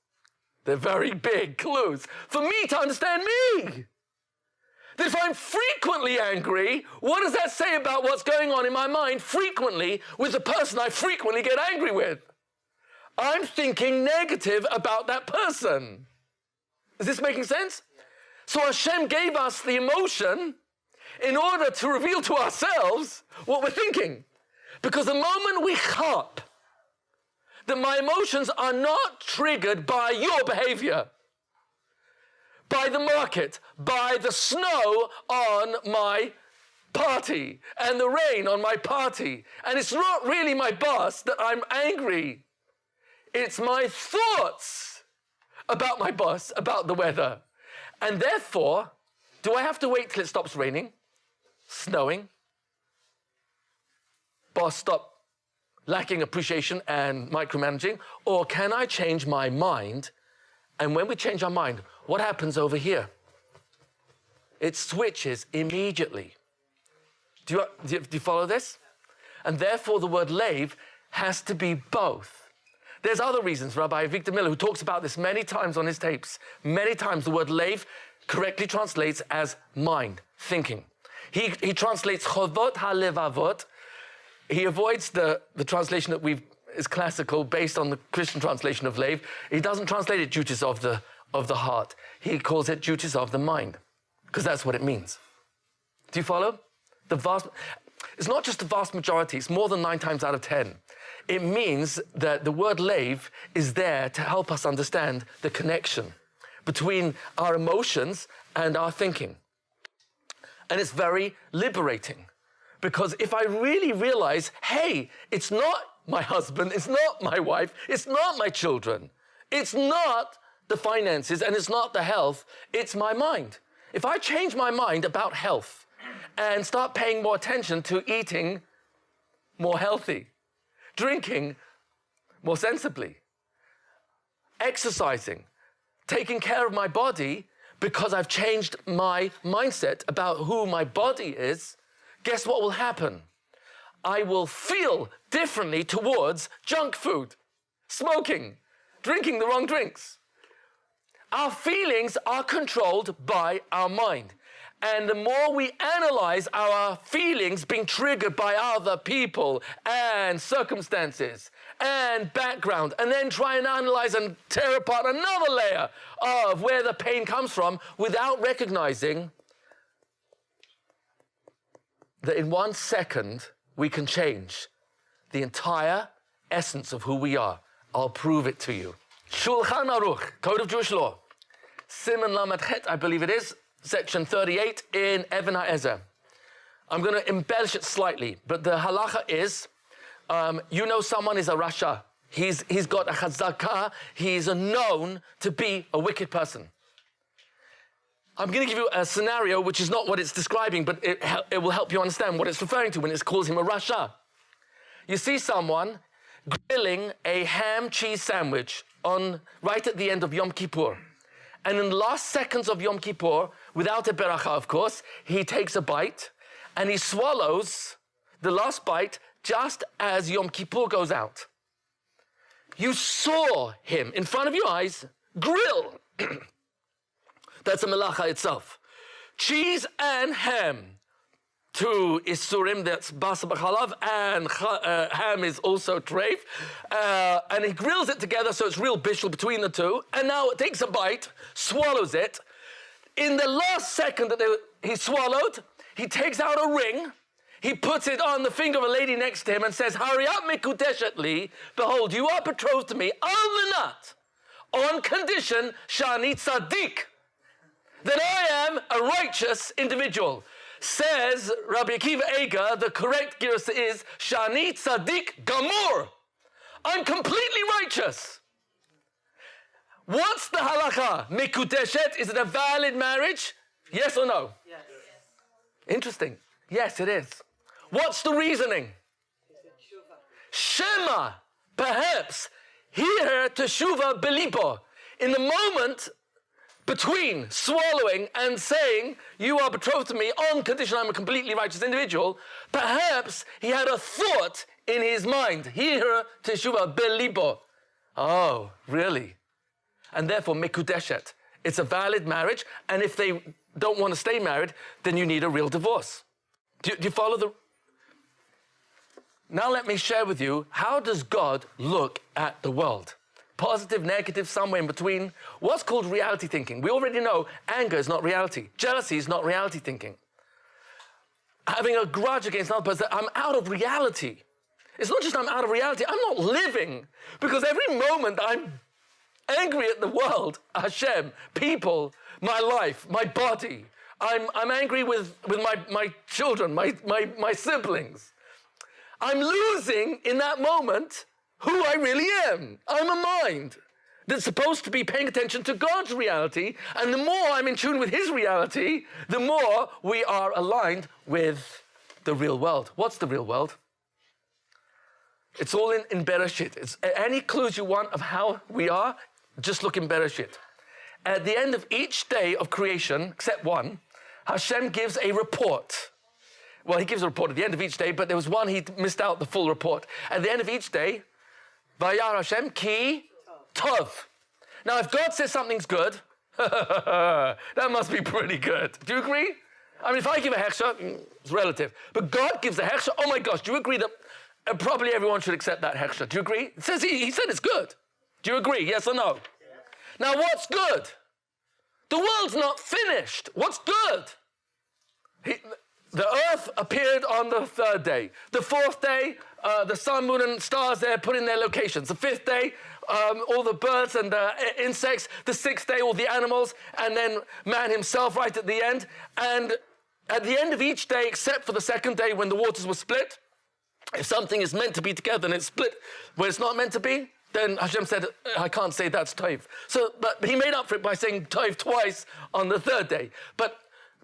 They're very big clues for me to understand me. That if I'm frequently angry, what does that say about what's going on in my mind frequently with the person I frequently get angry with? I'm thinking negative about that person. Is this making sense? So Hashem gave us the emotion in order to reveal to ourselves what we're thinking. Because the moment we chop that my emotions are not triggered by your behavior, by the market, by the snow on my party and the rain on my party, and it's not really my boss that I'm angry. It's my thoughts about my boss, about the weather. And therefore, do I have to wait till it stops raining, snowing, boss stop lacking appreciation and micromanaging, or can I change my mind? And when we change our mind, what happens over here? It switches immediately. Do you follow this? And therefore the word lev has to be both. There's other reasons. Rabbi Victor Miller, who talks about this many times on his tapes, many times the word lev correctly translates as mind, thinking. He translates chovot halevavot. He avoids the translation that is classical based on the Christian translation of lev. He doesn't translate it duties of the heart. He calls it duties of the mind, because that's what it means. Do you follow? It's not just the vast majority, it's more than 9 times out of 10. It means that the word lev is there to help us understand the connection between our emotions and our thinking. And it's very liberating. Because if I really realize, hey, it's not my husband, it's not my wife, it's not my children, it's not the finances, and it's not the health, it's my mind. If I change my mind about health and start paying more attention to eating more healthy, drinking more sensibly, exercising, taking care of my body because I've changed my mindset about who my body is, guess what will happen? I will feel differently towards junk food, smoking, drinking the wrong drinks. Our feelings are controlled by our mind. And the more we analyze our feelings being triggered by other people and circumstances and background, and then try and analyze and tear apart another layer of where the pain comes from without recognizing that in 1 second we can change the entire essence of who we are. I'll prove it to you. Shulchan Aruch, Code of Jewish Law, Siman Lamed Chet, I believe it is, section 38 in Even HaEzer. I'm going to embellish it slightly, but the halacha is, you know someone is a rasha. He's got a chazakah. He's known to be a wicked person. I'm going to give you a scenario which is not what it's describing, but it will help you understand what it's referring to when it calls him a rasha. You see someone grilling a ham cheese sandwich right at the end of Yom Kippur. And in the last seconds of Yom Kippur, without a beracha, of course, he takes a bite and he swallows the last bite just as Yom Kippur goes out. You saw him in front of your eyes grill. That's a melacha itself. Cheese and ham. 2 isurim, that's basa b'chalav, and ham is also treif. And he grills it together so it's real bishul between the two. And now it takes a bite, swallows it. In the last second that he swallowed, he takes out a ring. He puts it on the finger of a lady next to him and says, Hurry up, mikudeshet li. Behold, you are betrothed to me, alvanat, on condition, shani tzaddik, that I am a righteous individual. Says Rabbi Akiva Eiger, the correct girsa is Shani Tzaddik Gamur. I'm completely righteous. What's the halacha? Mikudeshet, is it a valid marriage? Yes or no? Yes. Interesting. Yes, it is. What's the reasoning? Shema, perhaps, here teshuva belipo. In the moment between swallowing and saying, you are betrothed to me on condition I'm a completely righteous individual, perhaps he had a thought in his mind. Here, teshuva belibo. Oh, really? And therefore, mikudeshet. It's a valid marriage, and if they don't want to stay married, then you need a real divorce. Do you follow the... Now let me share with you, how does God look at the world? Positive, negative, somewhere in between. What's called reality thinking? We already know anger is not reality. Jealousy is not reality thinking. Having a grudge against another person, I'm out of reality. It's not just I'm out of reality, I'm not living. Because every moment I'm angry at the world, Hashem, people, my life, my body. I'm angry with my children, my siblings. I'm losing in that moment who I really am. I'm a mind that's supposed to be paying attention to God's reality, and the more I'm in tune with his reality, the more we are aligned with the real world. What's the real world? It's all in Bereshit. It's any clues you want of how we are, just look in Bereshit. At the end of each day of creation, except one, Hashem gives a report. Well, he gives a report at the end of each day, but there was one he missed out the full report. At the end of each day, Vayar Hashem ki tov. Now, if God says something's good, that must be pretty good. Do you agree? I mean, if I give a hechsher, it's relative. But God gives a hechsher, oh my gosh, do you agree that probably everyone should accept that hechsher? Do you agree? It says he said it's good. Do you agree? Yes or no? Now, what's good? The world's not finished. What's good? The earth appeared on the 3rd day. The 4th day, the sun, moon, and stars there put in their locations. The 5th day, all the birds and the insects. The 6th day, all the animals. And then man himself right at the end. And at the end of each day, except for the 2nd day when the waters were split, if something is meant to be together and it's split where it's not meant to be, then Hashem said, I can't say that's toiv. But he made up for it by saying toiv twice on the 3rd day. But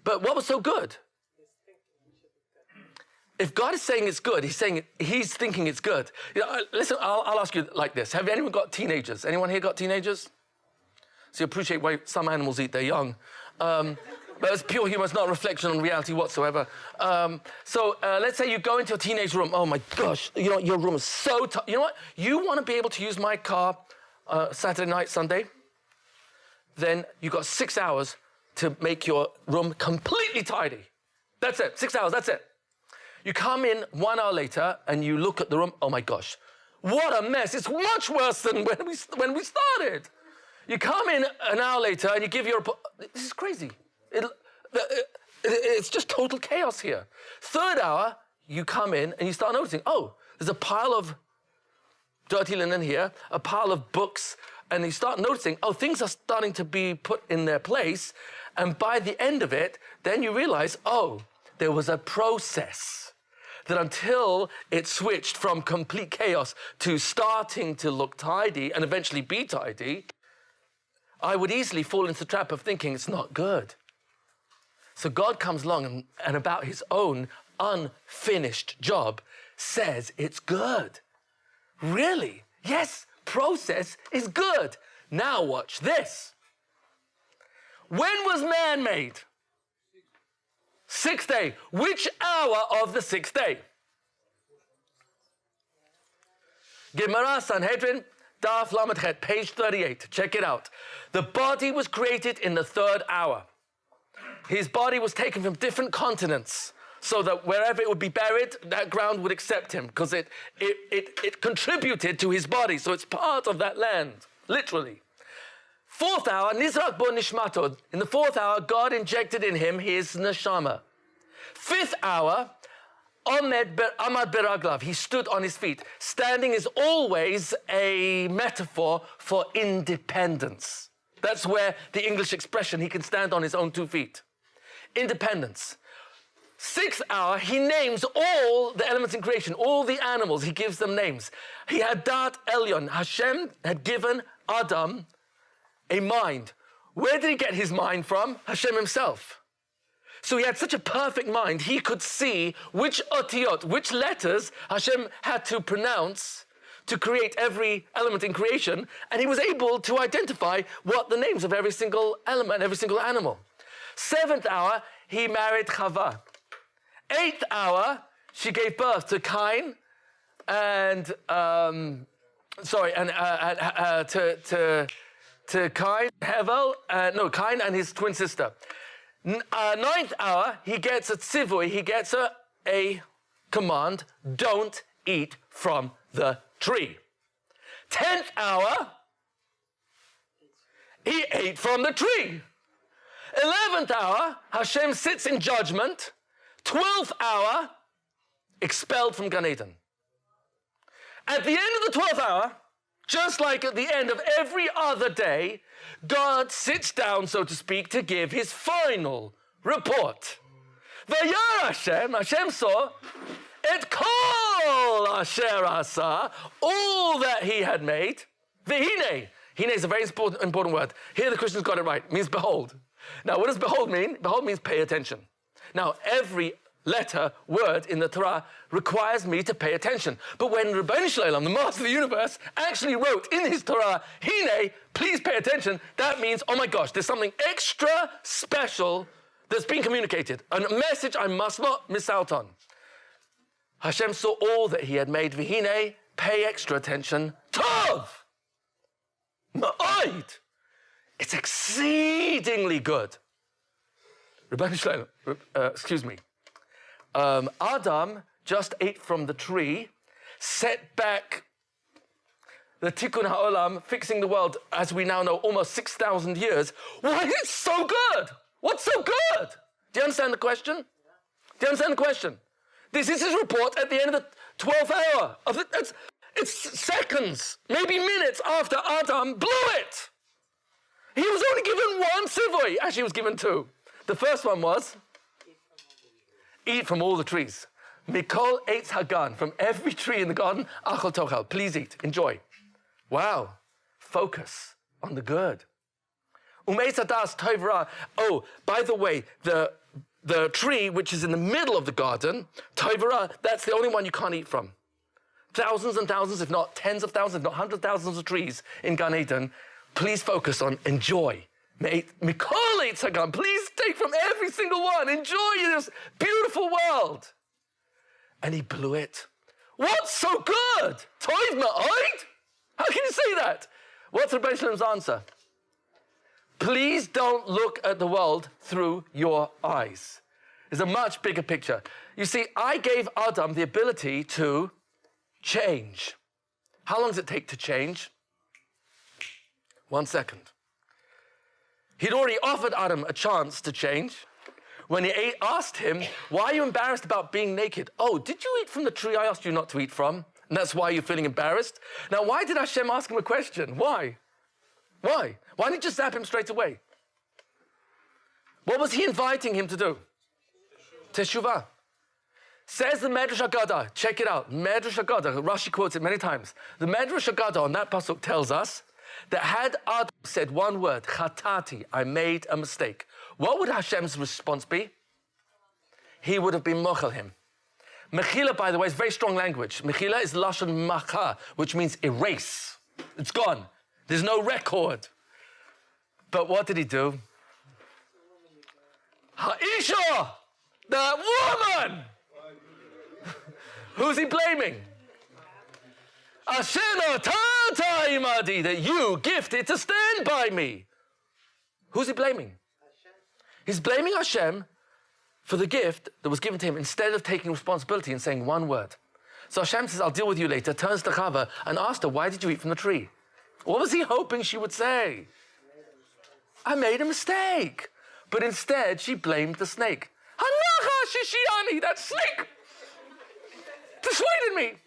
what was so good? If God is saying it's good, he's thinking it's good. You know, listen, I'll ask you like this. Have anyone got teenagers? Anyone here got teenagers? So you appreciate why some animals eat their young. But it's pure humor, it's not a reflection on reality whatsoever. So let's say you go into a teenage room. Oh my gosh, you know, your room is so tough. You know what? You want to be able to use my car Saturday night, Sunday? Then you've got 6 hours to make your room completely tidy. That's it, 6 hours, that's it. You come in 1 hour later and you look at the room, oh my gosh, what a mess. It's much worse than when we started. You come in an hour later and you give your report. This is crazy. It's just total chaos here. Third hour, you come in and you start noticing, oh, there's a pile of dirty linen here, a pile of books, and you start noticing, oh, things are starting to be put in their place. And by the end of it, then you realize, oh, there was a process that until it switched from complete chaos to starting to look tidy and eventually be tidy, I would easily fall into the trap of thinking it's not good. So God comes along and about his own unfinished job says it's good. Really? Yes, process is good. Now watch this. When was man made? Sixth day. Which hour of the sixth day? Gemara, Sanhedrin, Daf Lamed Het, page 38. Check it out. The body was created in the third hour. His body was taken from different continents so that wherever it would be buried, that ground would accept him because it contributed to his body. So it's part of that land, literally. Fourth hour, Nizrak bo nishmato. In the fourth hour, God injected in him his Neshama. Fifth hour, Amad beraglav. He stood on his feet. Standing is always a metaphor for independence. That's where the English expression, he can stand on his own 2 feet. Independence. Sixth hour, he names all the elements in creation, all the animals, he gives them names. He had Dat Elyon. Hashem had given Adam a mind. Where did he get his mind from? Hashem himself. So he had such a perfect mind, he could see which otiyot, which letters Hashem had to pronounce to create every element in creation, and he was able to identify what the names of every single element, every single animal. Seventh hour, he married Chava. Eighth hour, she gave birth to Kine and to Kine, Pebble, Kine and his twin sister. Ninth hour, he gets a Savoy, he gets a command, don't eat from the tree. 10th hour, he ate from the tree. 11th hour, Hashem sits in judgment. 12th hour, expelled from Gan Eden. At the end of the 12th hour, just like at the end of every other day, God sits down, so to speak, to give his final report. Hashem saw, et kol asher asa, all that he had made. V'hine. Hine is a very important word. Here the Christians got it right. It means behold. Now, what does behold mean? Behold means pay attention. Now, every letter, word in the Torah requires me to pay attention. But when Rabbi, the master of the universe, actually wrote in his Torah, Hine, please pay attention, that means, oh my gosh, there's something extra special that's been communicated, a message I must not miss out on. Hashem saw all that he had made. V'hine, pay extra attention. Tov! Ma'od! It's exceedingly good. Rabbi Adam just ate from the tree, set back the Tikkun HaOlam, fixing the world, as we now know, almost 6,000 years. Why is it so good? What's so good? Do you understand the question? Do you understand the question? This is his report at the end of the 12th hour. It's seconds, maybe minutes after Adam blew it. He was only given one Savoy. Actually, he was given 2. The first one was, eat from all the trees. Mikol eitz hagan, from every tree in the garden, achol tochel, please eat, enjoy. Wow, focus on the good. Umeitz hadas tov ra. Oh, by the way, the tree which is in the middle of the garden, tov ra, that's the only one you can't eat from. Thousands and thousands, if not tens of thousands, if not hundreds of thousands of trees in Gan Eden. Please focus on enjoy. Mikol eitz hagan, please take from every single one. Enjoy this beautiful world. And he blew it. What's so good? Tov ma'od? How can you say that? What's Rabbi Shlomo's answer? Please don't look at the world through your eyes. There's a much bigger picture. You see, I gave Adam the ability to change. How long does it take to change? 1 second. He'd already offered Adam a chance to change when he asked him, why are you embarrassed about being naked? Oh, did you eat from the tree I asked you not to eat from? And that's why you're feeling embarrassed? Now, why did Hashem ask him a question? Why? Why? Why didn't you just zap him straight away? What was he inviting him to do? Teshuvah. Says the Medrash Haggadah, check it out, Medrash Haggadah, Rashi quotes it many times. The Medrash Haggadah on that pasuk tells us that had Adam said one word, chatati, I made a mistake, what would Hashem's response be? He would have been mochel him. Mechila, by the way, is very strong language. Mechila is lashon macha, which means erase. It's gone. There's no record. But what did he do? Ha'isha, the woman. Who's he blaming? Ashena tata imadi, that you gifted to stand by me. Who's he blaming? He's blaming Hashem for the gift that was given to him instead of taking responsibility and saying one word. So Hashem says, I'll deal with you later, turns to Chava and asked her, why did you eat from the tree? What was he hoping she would say? I made a mistake. But instead, she blamed the snake. Hanacha shishiani, that snake dissuaded me.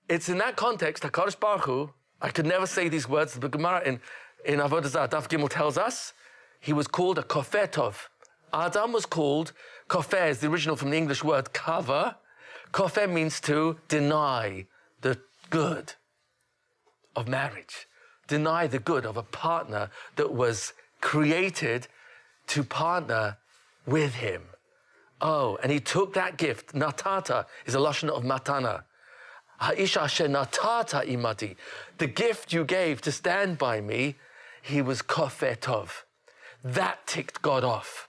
It's in that context, HaKadosh Baruch Hu, I could never say these words, the Gemara in Avodah Zarah, Daf Gimel tells us, he was called a kofeh tov. Adam was called, kofeh is the original from the English word cover. Kofeh means to deny the good of marriage. Deny the good of a partner that was created to partner with him. Oh, and he took that gift. Natata is a lashon of matana. Ha'isha asher natata imati. The gift you gave to stand by me, he was kofeh tov. That ticked God off.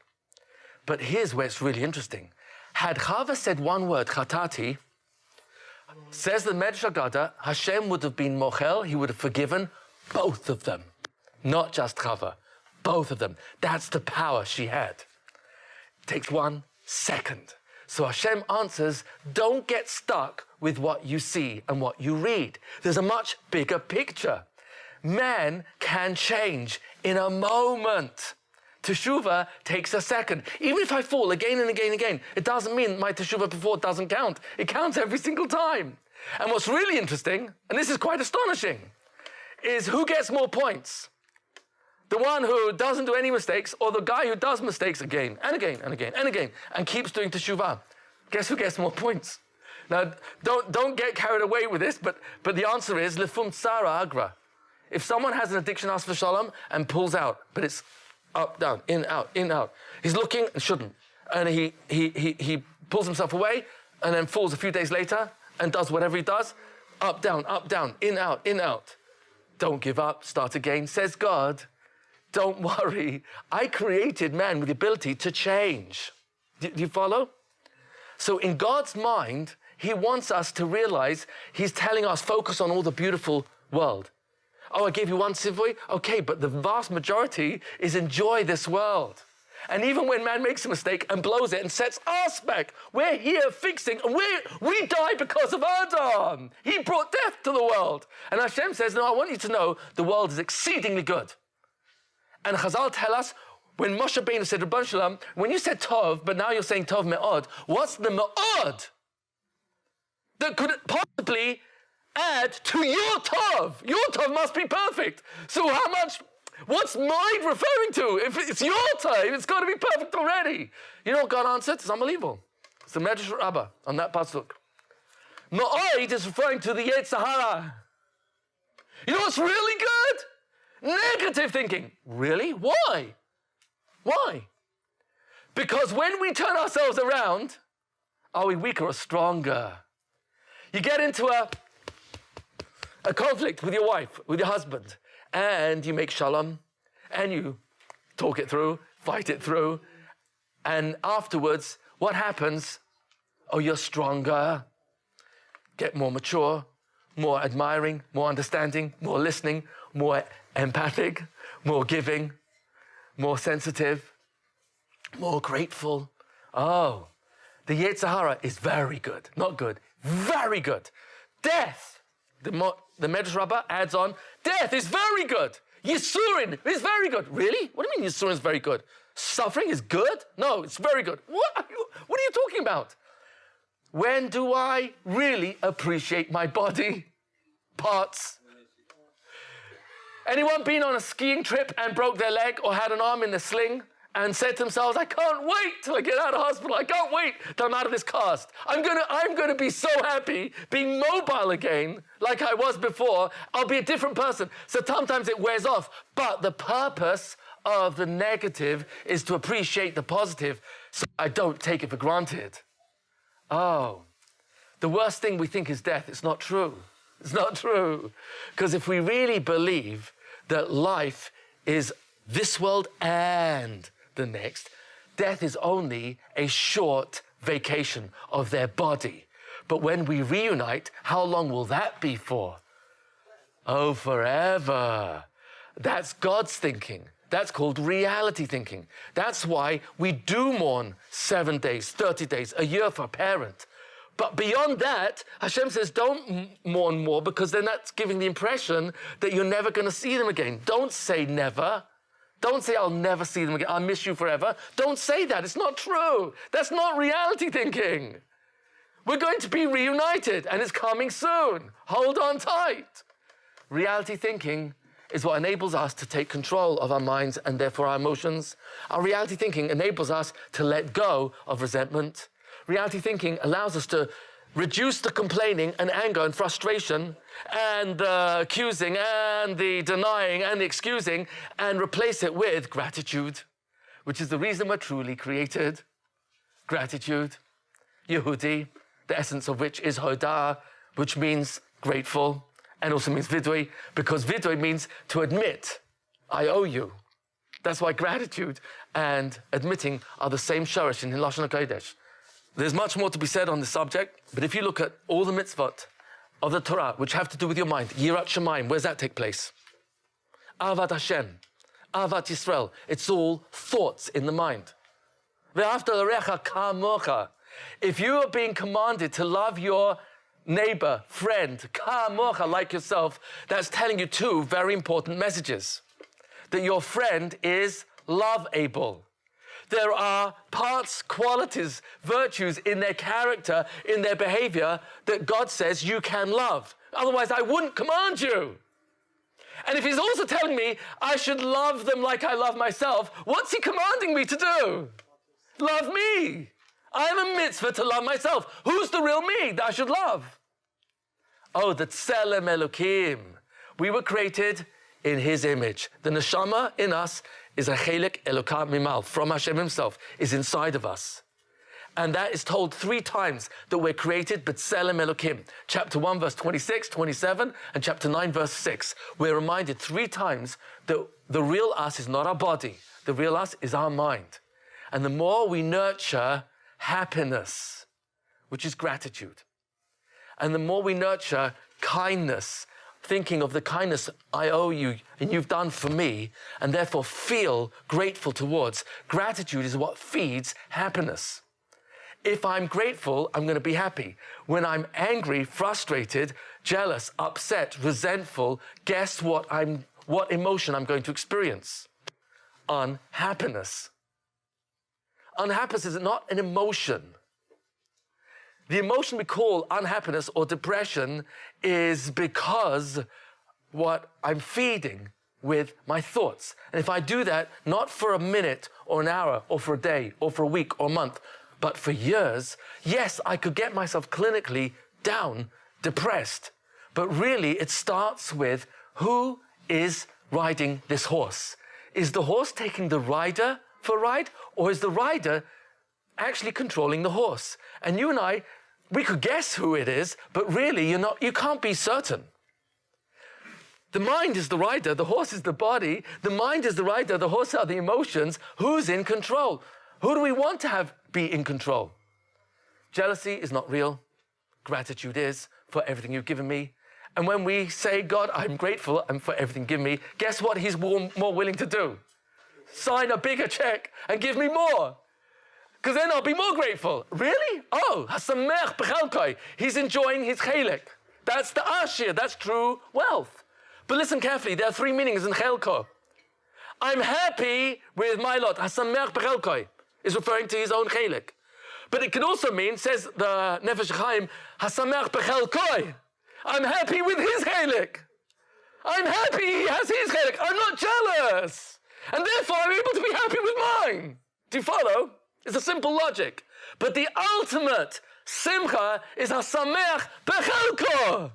But here's where it's really interesting. Had Chava said one word, chatati, says the Medrash Haggadah, Hashem would have been mochel, he would have forgiven both of them. Not just Chava, both of them. That's the power she had. It takes 1 second. So Hashem answers, don't get stuck with what you see and what you read. There's a much bigger picture. Man can change in a moment. Teshuvah takes a second. Even if I fall again and again and again, it doesn't mean my teshuvah before doesn't count. It counts every single time. And what's really interesting, and this is quite astonishing, is who gets more points? The one who doesn't do any mistakes, or the guy who does mistakes again and again and again and again and keeps doing teshuvah? Guess who gets more points? Now, don't get carried away with this, but the answer is lefum Sarah agra. If someone has an addiction, asks for shalom, and pulls out, but it's up, down, in, out. He's looking and shouldn't. And he pulls himself away and then falls a few days later and does whatever he does. Up, down, in, out. Don't give up, start again. Says God, don't worry. I created man with the ability to change. Do you follow? So in God's mind, he wants us to realize he's telling us, focus on all the beautiful world. Oh, I gave you one Savoy? Okay, but the vast majority is enjoy this world. And even when man makes a mistake and blows it and sets us back, we're here fixing, and we die because of Adam. He brought death to the world. And Hashem says, no, I want you to know the world is exceedingly good. And Chazal tell us, when Moshe Rabbeinu said, Rabban Shalom, when you said Tov, but now you're saying Tov Me'od, what's the Me'od that could possibly add to your Tov? Your Tov must be perfect. So how much, what's mine referring to? If it's your time, it's got to be perfect already. You know what God answered? It's unbelievable. It's the Medrash Rabbi on that pasuk. Ma'od is referring to the Yetzer Hara. You know what's really good? Negative thinking. Really? Why? Why? Because when we turn ourselves around, are we weaker or stronger? You get into a conflict with your wife, with your husband, and you make shalom, and you talk it through, fight it through, and afterwards, what happens? Oh, you're stronger, get more mature, more admiring, more understanding, more listening, more empathic, more giving, more sensitive, more grateful. Oh, the Yetzer Hara is very good, not good, very good. Death, the Medrash Rabbah adds on, death is very good. Yisurin is very good. Really? What do you mean Yisurin is very good? Suffering is good? No, it's very good. What are you talking about? When do I really appreciate my body parts? Anyone been on a skiing trip and broke their leg or had an arm in a sling and said to themselves, I can't wait till I get out of hospital. I can't wait till I'm out of this cast. I'm gonna be so happy being mobile again like I was before. I'll be a different person. So sometimes it wears off. But the purpose of the negative is to appreciate the positive so I don't take it for granted. Oh, the worst thing we think is death. It's not true. It's not true. Because if we really believe that life is this world and the next, death is only a short vacation of their body. But when we reunite, how long will that be for? Oh, forever. That's God's thinking. That's called reality thinking. That's why we do mourn 7 days, 30 days, a year for a parent. But beyond that, Hashem says, don't mourn more, because then that's giving the impression that you're never going to see them again. Don't say never. Don't say, I'll never see them again. I'll miss you forever. Don't say that. It's not true. That's not reality thinking. We're going to be reunited, and it's coming soon. Hold on tight. Reality thinking is what enables us to take control of our minds and therefore our emotions. Our reality thinking enables us to let go of resentment. Reality thinking allows us to reduce the complaining and anger and frustration and the accusing and the denying and the excusing and replace it with gratitude, which is the reason we're truly created. Gratitude, yahoodi, the essence of which is Hadar, which means grateful, and also means vidui, because vidui means to admit, I owe you. That's why gratitude and admitting are the same Cherish in Lashon HaKodesh. There's much more to be said on this subject, but if you look at all the Mitzvah'D of the Torah, which have to do with your mind, Yirat Shamayim, where's that take place? Ahavat Hashem, Ahavat Yisrael, it's all thoughts in the mind. Ve'afta l'recha ka'amocha. If you are being commanded to love your neighbor, friend, ka'amocha, like yourself, that's telling you two very important messages. That your friend is loveable. There are parts, qualities, virtues in their character, in their behavior, that God says you can love. Otherwise, I wouldn't command you. And if he's also telling me I should love them like I love myself, what's he commanding me to do? Love me. I have a mitzvah to love myself. Who's the real me that I should love? Oh, the Tselem Elokim. We were created in his image. The Neshama in us is a chelik Elokah mimal, from Hashem himself, is inside of us. And that is told 3 times that we're created b'tselem Elokim. Chapter 1, verse 26, 27, and chapter 9, verse 6. We're reminded 3 times that the real us is not our body. The real us is our mind. And the more we nurture happiness, which is gratitude, and the more we nurture kindness, thinking of the kindness I owe you and you've done for me, and therefore feel grateful towards. Gratitude is what feeds happiness. If I'm grateful, I'm going to be happy. When I'm angry, frustrated, jealous, upset, resentful, guess what emotion I'm going to experience? Unhappiness. Unhappiness is not an emotion. The emotion we call unhappiness or depression is because what I'm feeding with my thoughts. And if I do that, not for a minute or an hour or for a day or for a week or a month, but for years, yes, I could get myself clinically down, depressed. But really, it starts with who is riding this horse? Is the horse taking the rider for a ride, or is the rider actually controlling the horse? And you and I, we could guess who it is, but really you can't be certain. The mind is the rider, the horse is the body. The mind is the rider, the horse are the emotions. Who's in control? Who do we want to be in control? Jealousy is not real. Gratitude is for everything you've given me. And when we say, God, I'm grateful and for everything give me, guess what he's more willing to do? Sign a bigger check and give me more. Because then I'll be more grateful. Really? Oh, hasamech b'chelkoi. He's enjoying his chelik. That's the ashir. That's true wealth. But listen carefully. There are three meanings in chelko. I'm happy with my lot. Hasamech b'chelkoi is referring to his own chelik. But it can also mean, says the Nefesh Chaim, hasamech b'chelkoi. I'm happy with his chelik. I'm happy he has his chelik. I'm not jealous. And therefore I'm able to be happy with mine. Do you follow? It's a simple logic. But the ultimate simcha is hasameach bechelko.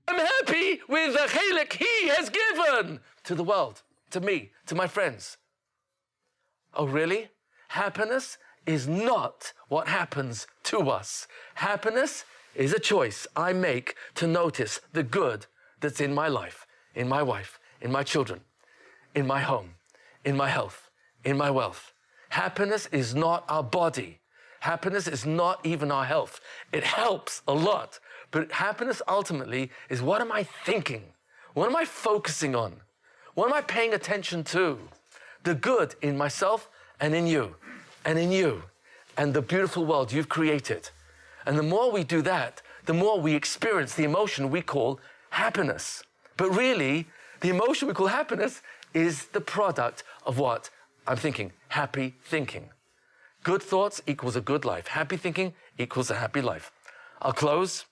I'm happy with the chelik he has given to the world, to me, to my friends. Oh, really? Happiness is not what happens to us. Happiness is a choice I make to notice the good that's in my life, in my wife, in my children, in my home, in my health, in my wealth. Happiness is not our body. Happiness is not even our health. It helps a lot. But happiness ultimately is, what am I thinking? What am I focusing on? What am I paying attention to? The good in myself and in you and the beautiful world you've created. And the more we do that, the more we experience the emotion we call happiness. But really, the emotion we call happiness is the product of what? I'm thinking. Happy thinking. Good thoughts equals a good life. Happy thinking equals a happy life. I'll close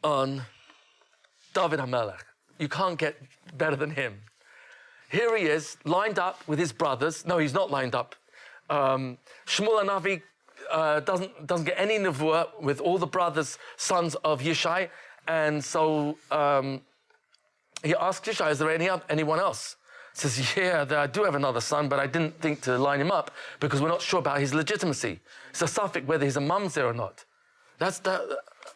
on David HaMelech. You can't get better than him. Here he is, lined up with his brothers. No, he's not lined up. Shmuel HaNavi doesn't get any nevuah with all the brothers, sons of Yishai. And so he asks Yishai, is there anyone else? He says, yeah, I do have another son, but I didn't think to line him up because we're not sure about his legitimacy. It's a suffix whether he's a mamzer or not. That's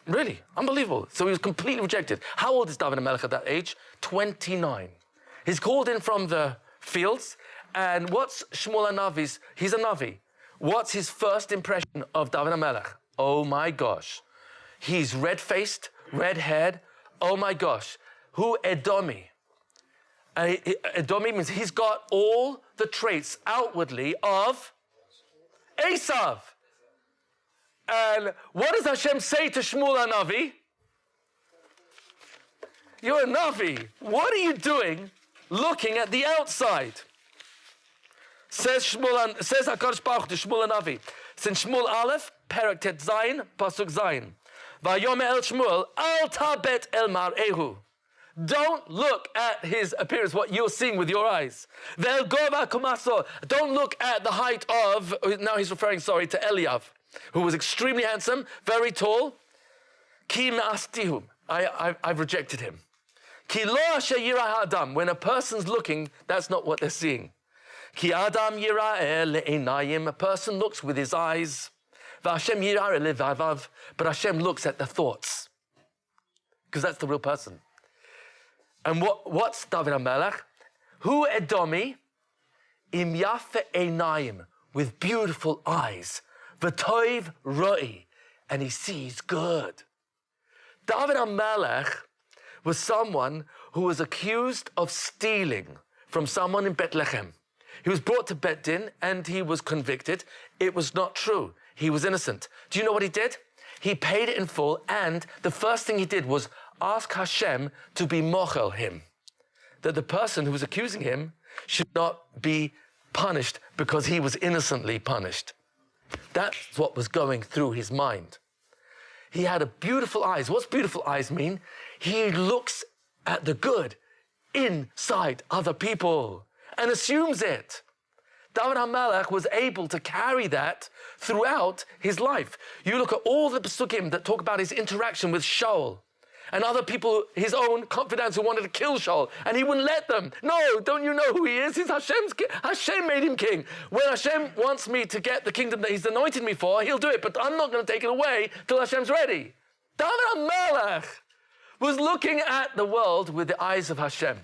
really unbelievable. So he was completely rejected. How old is David HaMelech at that age? 29. He's called in from the fields, and what's Shmuel HaNavi's? He's a Navi. What's his first impression of David HaMelech? Oh my gosh. He's red-faced, red-haired. Oh my gosh. Who Edomi? Edomi means he's got all the traits outwardly of Esav. And what does Hashem say to Shmuel HaNavi? You're a Navi. What are you doing looking at the outside? Says HaKadosh Baruch to Shmuel HaNavi. Since Shmuel Aleph, Perek Tet Zayin, Pasuk Zayin. Vayome el Shmuel, al tabet el mar'ehu. Don't look at his appearance, what you're seeing with your eyes. Don't look at the height of, now he's referring, to Eliav, who was extremely handsome, very tall. Ki ma'astihu. I've rejected him. Ki lo asher yirah ha'adam. When a person's looking, that's not what they're seeing. Ki adam yirah le'einayim. A person looks with his eyes. V'Hashem yirah le'vavav. But Hashem looks at the thoughts. Because that's the real person. And what's David HaMelech? Hu Edomi im yafe einayim, with beautiful eyes. V'toiv roi, and he sees good. David HaMelech was someone who was accused of stealing from someone in Bethlehem. He was brought to Bet Din and he was convicted. It was not true. He was innocent. Do you know what he did? He paid it in full, and the first thing he did was ask Hashem to be mochel him. That the person who was accusing him should not be punished because he was innocently punished. That's what was going through his mind. He had a beautiful eyes. What's beautiful eyes mean? He looks at the good inside other people and assumes it. David HaMelech was able to carry that throughout his life. You look at all the Pesukim that talk about his interaction with Scholl and other people, his own confidants who wanted to kill Scholl, and he wouldn't let them. No, don't you know who he is? He's Hashem's king. Hashem made him king. When Hashem wants me to get the kingdom that he's anointed me for, he'll do it, but I'm not going to take it away till Hashem's ready. David HaMelech was looking at the world with the eyes of Hashem.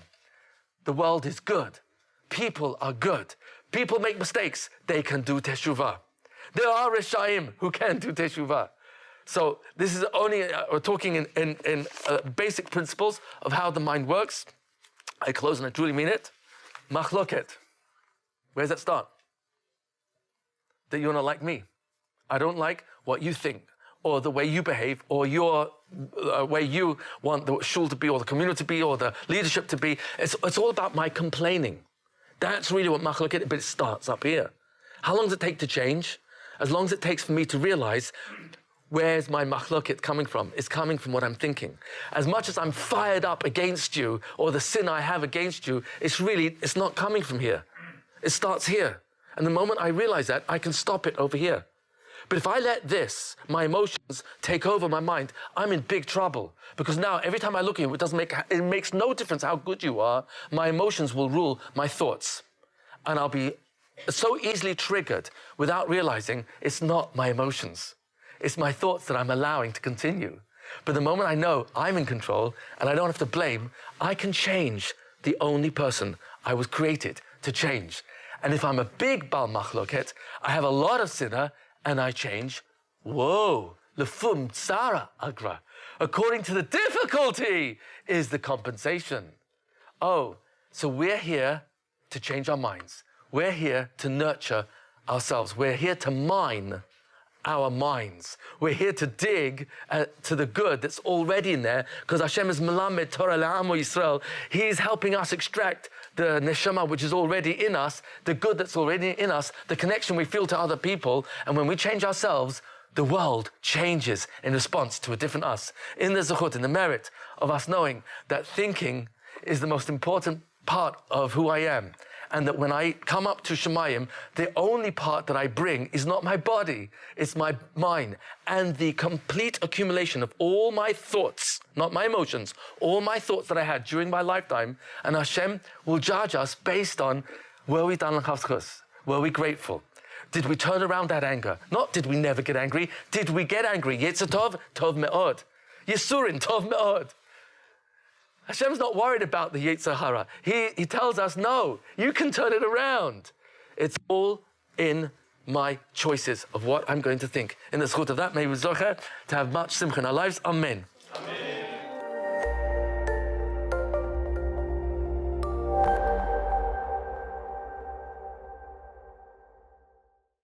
The world is good. People are good. People make mistakes. They can do teshuvah. There are Reshaim who can do teshuvah. So this is only, we're talking in basic principles of how the mind works. I close and I truly mean it. Machloket. Where does that start? That you're not like me. I don't like what you think, or the way you behave, or your way you want the shul to be, or the community to be, or the leadership to be. It's all about my complaining. That's really what machloket, but it starts up here. How long does it take to change? As long as it takes for me to realize, where's my machloket coming from? It's coming from what I'm thinking. As much as I'm fired up against you, or the sin I have against you, it's not coming from here. It starts here. And the moment I realize that, I can stop it over here. But if I let my emotions take over my mind, I'm in big trouble. Because now, every time I look at you, it makes no difference how good you are, my emotions will rule my thoughts. And I'll be so easily triggered without realizing it's not my emotions. It's my thoughts that I'm allowing to continue. But the moment I know I'm in control and I don't have to blame, I can change the only person I was created to change. And if I'm a big Bal Machloket, I have a lot of sinner, and I change, lefum Zarah agra. According to the difficulty is the compensation. Oh, so we're here to change our minds. We're here to nurture ourselves. We're here to mine our minds. We're here to dig to the good that's already in there, because Hashem is melamed Torah le'amo Yisrael. He's helping us extract the Neshama, which is already in us, the good that's already in us, the connection we feel to other people. And when we change ourselves, the world changes in response to a different us. In the zechut, in the merit of us knowing that thinking is the most important part of who I am. And that when I come up to Shemayim, the only part that I bring is not my body, it's my mind. And the complete accumulation of all my thoughts, not my emotions, all my thoughts that I had during my lifetime, and Hashem will judge us based on, were we dan l'chavschus? Were we grateful? Did we turn around that anger? Not did we never get angry, did we get angry? Yetzer tov, tov me'od. Yisurin, tov me'od. Hashem's not worried about the Yetzer Hara. He tells us, no, you can turn it around. It's all in my choices of what I'm going to think. In the zechut of that, may we zocher to have much simcha in our lives. Amen. Amen.